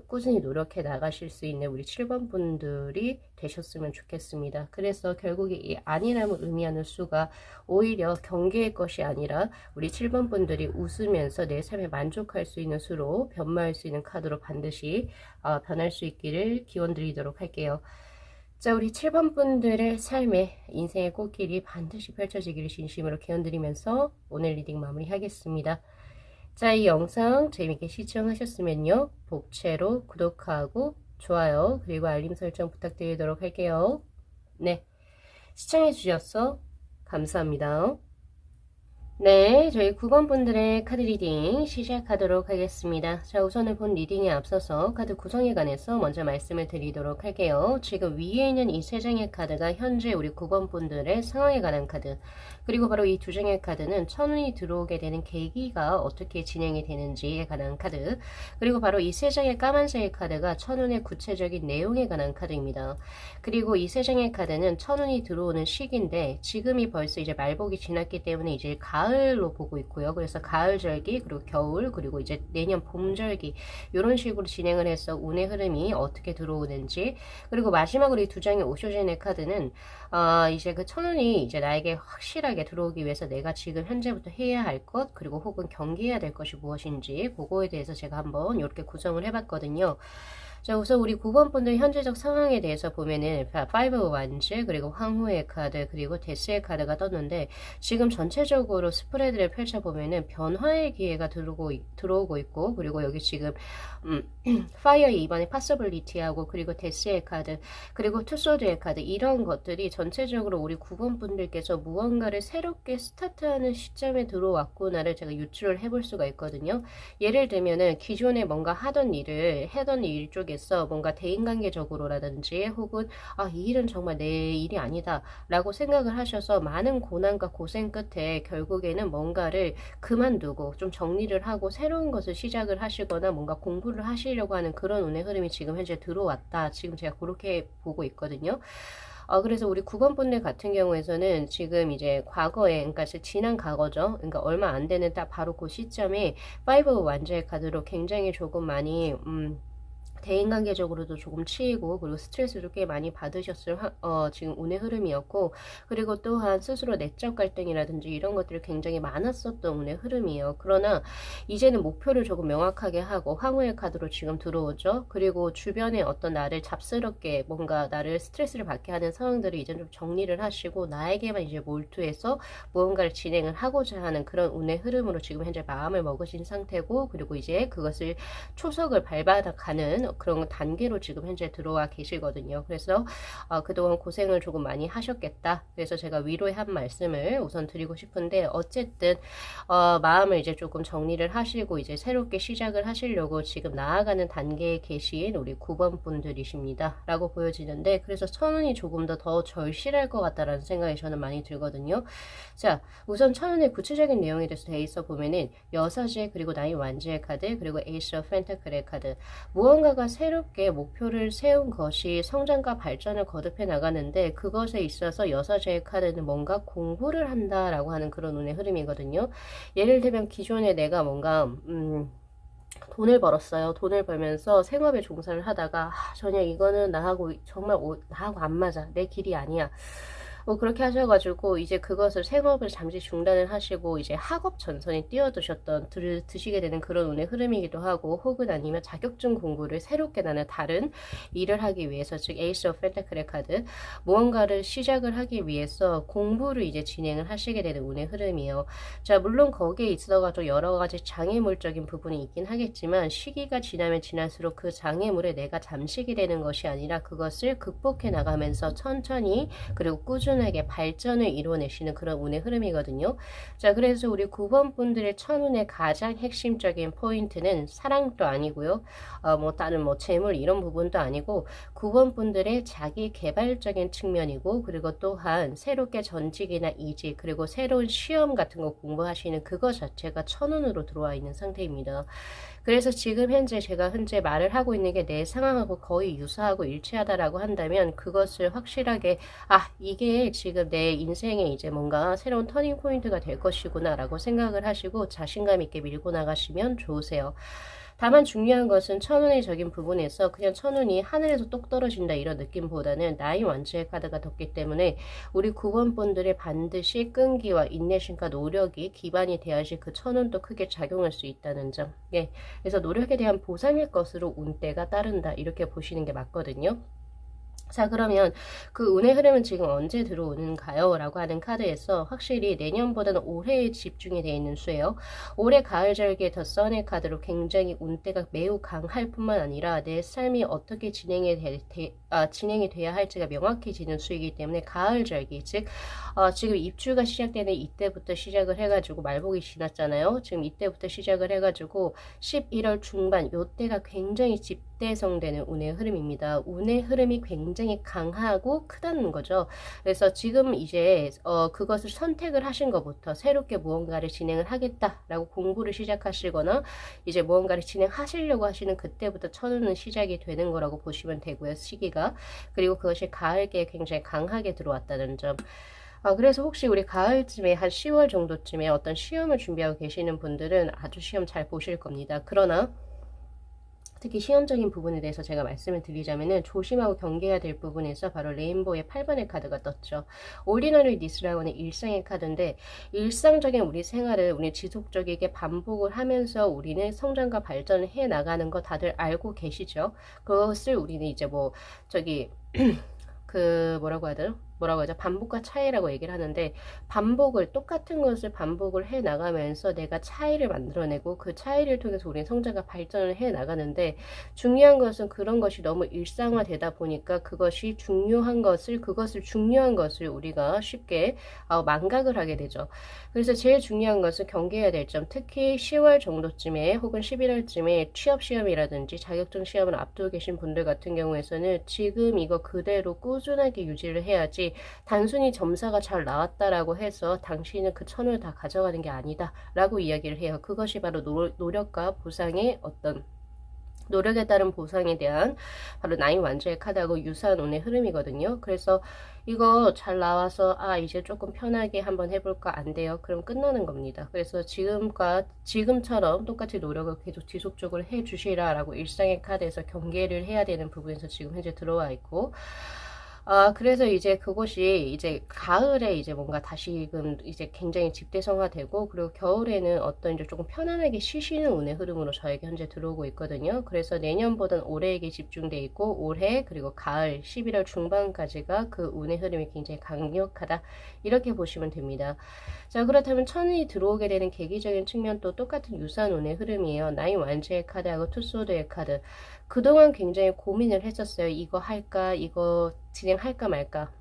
꾸준히 노력해 나가실 수 있는 우리 7번 분들이 되셨으면 좋겠습니다. 그래서 결국에 이 안일함을 의미하는 수가 오히려 경계의 것이 아니라 우리 7번 분들이 웃으면서 내 삶에 만족할 수 있는 수로 변화할 수 있는 카드로 반드시 변할 수 있기를 기원드리도록 할게요. 자, 우리 7번 분들의 삶에 인생의 꽃길이 반드시 펼쳐지기를 진심으로 기원드리면서 오늘 리딩 마무리하겠습니다. 자, 이 영상 재밌게 시청하셨으면요. 복채로 구독하고 좋아요 그리고 알림 설정 부탁드리도록 할게요. 네, 시청해주셔서 감사합니다. 네, 저희 9번 분들의 카드 리딩 시작하도록 하겠습니다. 자, 우선은 본 리딩에 앞서서 카드 구성에 관해서 먼저 말씀을 드리도록 할게요. 지금 위에 있는 이 세 장의 카드가 현재 우리 9번 분들의 상황에 관한 카드, 그리고 바로 이 두 장의 카드는 천운이 들어오게 되는 계기가 어떻게 진행이 되는지에 관한 카드, 그리고 바로 이 세 장의 까만색의 카드가 천운의 구체적인 내용에 관한 카드입니다. 그리고 이 세 장의 카드는 천운이 들어오는 시기인데 지금이 벌써 이제 말복이 지났기 때문에 이제 가을 가을로 보고 있고요. 그래서 가을 절기, 그리고 겨울, 그리고 이제 내년 봄 절기 이런 식으로 진행을 해서 운의 흐름이 어떻게 들어오는지, 그리고 마지막으로 이 두 장의 오쇼진의 카드는 이제 그 천운이 이제 나에게 확실하게 들어오기 위해서 내가 지금 현재부터 해야 할 것, 그리고 혹은 경계해야 될 것이 무엇인지 그거에 대해서 제가 한번 이렇게 구성을 해봤거든요. 자, 우선 우리 9번 분들 현재적 상황에 대해서 보면은 5 완즈, 그리고 황후의 카드, 그리고 데스의 카드가 떴는데, 지금 전체적으로 스프레드를 펼쳐보면은 변화의 기회가 들어오고 있고, 그리고 여기 지금 파이어의 이번에 파서블리티하고, 그리고 데스의 카드, 그리고 투소드의 카드, 이런 것들이 전체적으로 우리 9번 분들께서 무언가를 새롭게 스타트하는 시점에 들어왔구나를 제가 유추를 해볼 수가 있거든요. 예를 들면은 기존에 뭔가 하던 일 쪽에서 뭔가 대인관계적으로라든지 혹은 이 일은 정말 내 일이 아니다 라고 생각을 하셔서 많은 고난과 고생 끝에 결국에는 뭔가를 그만두고 좀 정리를 하고 새로운 것을 시작을 하시거나 뭔가 공부를 하시려고 하는 그런 운의 흐름이 지금 현재 들어왔다. 지금 제가 그렇게 보고 있거든요. 그래서 우리 9번 분들 같은 경우에서는 지금 이제 과거에, 그러니까 지난 과거죠. 그러니까 얼마 안 되는 딱 바로 그 시점에 5 완전의 카드로 굉장히 조금 많이, 대인관계적으로도 조금 치이고, 그리고 스트레스도 꽤 많이 받으셨을 지금 운의 흐름이었고, 그리고 또한 스스로 내적 갈등이라든지 이런 것들이 굉장히 많았었던 운의 흐름이에요. 그러나 이제는 목표를 조금 명확하게 하고 황후의 카드로 지금 들어오죠. 그리고 주변에 어떤 나를 잡스럽게 뭔가 나를 스트레스를 받게 하는 상황들을 이제 좀 정리를 하시고 나에게만 이제 몰두해서 무언가를 진행을 하고자 하는 그런 운의 흐름으로 지금 현재 마음을 먹으신 상태고, 그리고 이제 그것을 초석을 밟아가는 그런 단계로 지금 현재 들어와 계시거든요. 그래서 그동안 고생을 조금 많이 하셨겠다. 그래서 제가 위로의 한 말씀을 우선 드리고 싶은데, 어쨌든 마음을 이제 조금 정리를 하시고 이제 새롭게 시작을 하시려고 지금 나아가는 단계에 계신 우리 9번 분들이십니다 라고 보여지는데, 그래서 천운이 조금 더 절실할 것 같다라는 생각이 저는 많이 들거든요. 자, 우선 천운의 구체적인 내용에 대해서 돼 있어 보면은 여사제, 그리고 나인 완즈의 카드, 그리고 에이스 오브 펜타클의 카드, 무언가가 새롭게 목표를 세운 것이 성장과 발전을 거듭해 나가는데, 그것에 있어서 여사제의 카드는 뭔가 공부를 한다라고 하는 그런 운의 흐름이거든요. 예를 들면 기존에 내가 뭔가 돈을 벌었어요. 돈을 벌면서 생업에 종사를 하다가 전혀 이거는 나하고 정말 나하고 안 맞아. 내 길이 아니야. 그렇게 하셔가지고 이제 그것을 생업을 잠시 중단을 하시고 이제 학업 전선에 뛰어드셨던 드시게 되는 그런 운의 흐름이기도 하고, 혹은 아니면 자격증 공부를 새롭게 나는 다른 일을 하기 위해서, 즉 에이스 오브 펜타클의 카드, 무언가를 시작을 하기 위해서 공부를 이제 진행을 하시게 되는 운의 흐름이에요. 자, 물론 거기에 있어가지고 여러 가지 장애물적인 부분이 있긴 하겠지만, 시기가 지나면 지날수록 그 장애물에 내가 잠식이 되는 것이 아니라 그것을 극복해 나가면서 천천히 그리고 꾸준하게 발전을 이뤄내시는 그런 운의 흐름이거든요. 자, 그래서 우리 9번 분들의 천운의 가장 핵심적인 포인트는 사랑도 아니고요. 다른 재물 이런 부분도 아니고 9번 분들의 자기 개발적인 측면이고, 그리고 또한 새롭게 전직이나 이직, 그리고 새로운 시험 같은 거 공부하시는 그거 자체가 천운으로 들어와 있는 상태입니다. 그래서 지금 제가 말을 하고 있는 게 내 상황하고 거의 유사하고 일치하다라고 한다면, 그것을 확실하게 이게 지금 내 인생에 이제 뭔가 새로운 터닝 포인트가 될 것이구나 라고 생각을 하시고 자신감 있게 밀고 나가시면 좋으세요. 다만 중요한 것은 천운의 적인 부분에서 그냥 천운이 하늘에서 똑 떨어진다 이런 느낌보다는 나인 완치의 카드가 떴기 때문에 우리 9번 분들의 반드시 끈기와 인내심과 노력이 기반이 되어야지 그 천운도 크게 작용할 수 있다는 점. 그래서 노력에 대한 보상일 것으로 운대가 따른다 이렇게 보시는 게 맞거든요. 자, 그러면 그 운의 흐름은 지금 언제 들어오는가요? 라고 하는 카드에서 확실히 내년보다는 올해에 집중이 되어 있는 수예요. 올해 가을 절기에 더 선의 카드로 굉장히 운대가 매우 강할 뿐만 아니라 내 삶이 어떻게 진행이 돼야 할지가 명확해지는 수이기 때문에 가을 절기, 즉 지금 입주가 시작되는 이때부터 시작을 해가지고 말복이 지났잖아요. 지금 이때부터 시작을 해가지고 11월 중반 요때가 굉장히 집대성되는 운의 흐름입니다. 운의 흐름이 굉장히 강하고 크다는 거죠. 그래서 지금 이제 그것을 선택을 하신 것부터 새롭게 무언가를 진행을 하겠다라고 공부를 시작하시거나 이제 무언가를 진행하시려고 하시는 그때부터 천운은 시작이 되는 거라고 보시면 되고요. 시기가. 그리고 그것이 가을기에 굉장히 강하게 들어왔다는 점. 그래서 혹시 우리 가을쯤에 한 10월 정도쯤에 어떤 시험을 준비하고 계시는 분들은 아주 시험 잘 보실 겁니다. 그러나 특히 시험적인 부분에 대해서 제가 말씀을 드리자면은 조심하고 경계해야 될 부분에서 바로 레인보우의 8번의 카드가 떴죠. 올디너리 니스라고 하는 일상의 카드인데, 일상적인 우리 생활을 우리 지속적이게 반복을 하면서 우리는 성장과 발전을 해 나가는 거 다들 알고 계시죠? 그것을 우리는 이제 뭐 저기 뭐라고 하죠? 반복과 차이라고 얘기를 하는데, 똑같은 것을 반복을 해 나가면서 내가 차이를 만들어내고 그 차이를 통해서 우리는 성장과 발전을 해 나가는데, 중요한 것은 그런 것이 너무 일상화되다 보니까 그것을 중요한 것을 우리가 쉽게 망각을 하게 되죠. 그래서 제일 중요한 것은 경계해야 될 점, 특히 10월 정도쯤에 혹은 11월쯤에 취업 시험이라든지 자격증 시험을 앞두고 계신 분들 같은 경우에서는 지금 이거 그대로 꾸준하게 유지를 해야지, 단순히 점사가 잘 나왔다라고 해서 당신은 그 천을 다 가져가는 게 아니다 라고 이야기를 해요. 그것이 바로 노력과 보상의 노력에 따른 보상에 대한 바로 나인 완주의 카드하고 유사한 운의 흐름이거든요. 그래서 이거 잘 나와서 이제 조금 편하게 한번 해볼까? 안 돼요. 그럼 끝나는 겁니다. 그래서 지금처럼 똑같이 노력을 계속 지속적으로 해주시라 라고 일상의 카드에서 경계를 해야 되는 부분에서 지금 현재 들어와 있고, 그래서 이제 그것이 이제 가을에 이제 뭔가 다시금 이제 굉장히 집대성화되고, 그리고 겨울에는 어떤 이제 조금 편안하게 쉬시는 운의 흐름으로 저에게 현재 들어오고 있거든요. 그래서 내년보다는 올해에게 집중돼 있고, 올해 그리고 가을 11월 중반까지가 그 운의 흐름이 굉장히 강력하다, 이렇게 보시면 됩니다. 자, 그렇다면 천이 들어오게 되는 계기적인 측면도 똑같은 유사한 운의 흐름이에요. 나인 완주의 카드하고 투소드의 카드. 그동안 굉장히 고민을 했었어요. 이거 할까? 이거 진행할까 말까?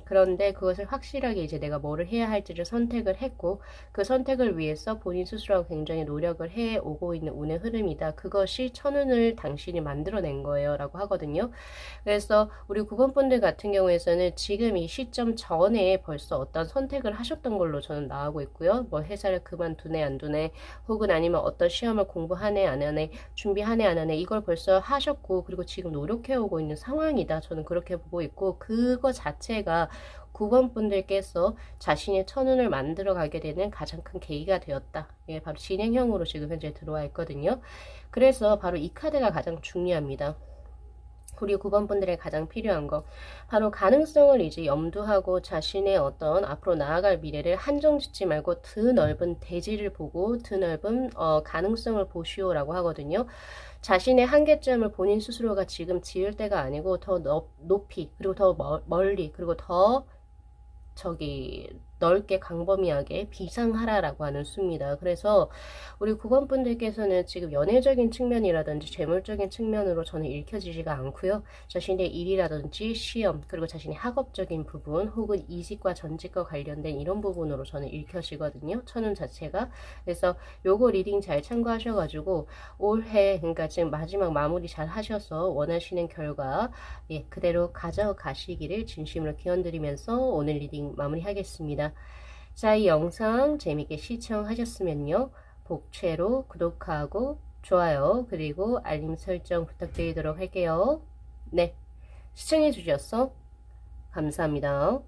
그런데 그것을 확실하게 이제 내가 뭐를 해야 할지를 선택을 했고, 그 선택을 위해서 본인 스스로 굉장히 노력을 해 오고 있는 운의 흐름이다. 그것이 천운을 당신이 만들어낸 거예요. 라고 하거든요. 그래서 우리 9번 분들 같은 경우에서는 지금 이 시점 전에 벌써 어떤 선택을 하셨던 걸로 저는 나오고 있고요. 뭐 회사를 그만두네 안 두네, 혹은 아니면 어떤 시험을 공부하네 안 하네, 준비하네 안 하네, 이걸 벌써 하셨고, 그리고 지금 노력해오고 있는 상황이다. 저는 그렇게 보고 있고, 그거 자체가 9번 분들께서 자신의 천운을 만들어 가게 되는 가장 큰 계기가 되었다. 예, 바로 진행형으로 지금 현재 들어와 있거든요. 그래서 바로 이 카드가 가장 중요합니다. 우리 9번 분들의 가장 필요한 거, 바로 가능성을 이제 염두하고 자신의 어떤 앞으로 나아갈 미래를 한정 짓지 말고 드넓은 대지를 보고 드넓은 가능성을 보시오라고 하거든요. 자신의 한계점을 본인 스스로가 지금 지을 때가 아니고 더 높이, 그리고 더 멀리, 그리고 더 넓게 광범위하게 비상하라라고 하는 수입니다. 그래서 우리 9번 분들께서는 지금 연애적인 측면이라든지 재물적인 측면으로 저는 읽혀지지가 않고요. 자신의 일이라든지 시험, 그리고 자신의 학업적인 부분, 혹은 이직과 전직과 관련된 이런 부분으로 저는 읽혀지거든요. 천운 자체가. 그래서 요거 리딩 잘 참고하셔가지고 올해, 그러니까 지금 마지막 마무리 잘 하셔서 원하시는 결과 그대로 가져가시기를 진심으로 기원드리면서 오늘 리딩 마무리하겠습니다. 자, 이 영상 재밌게 시청하셨으면요, 복채로 구독하고 좋아요 그리고 알림 설정 부탁드리도록 할게요. 네, 시청해 주셔서 감사합니다.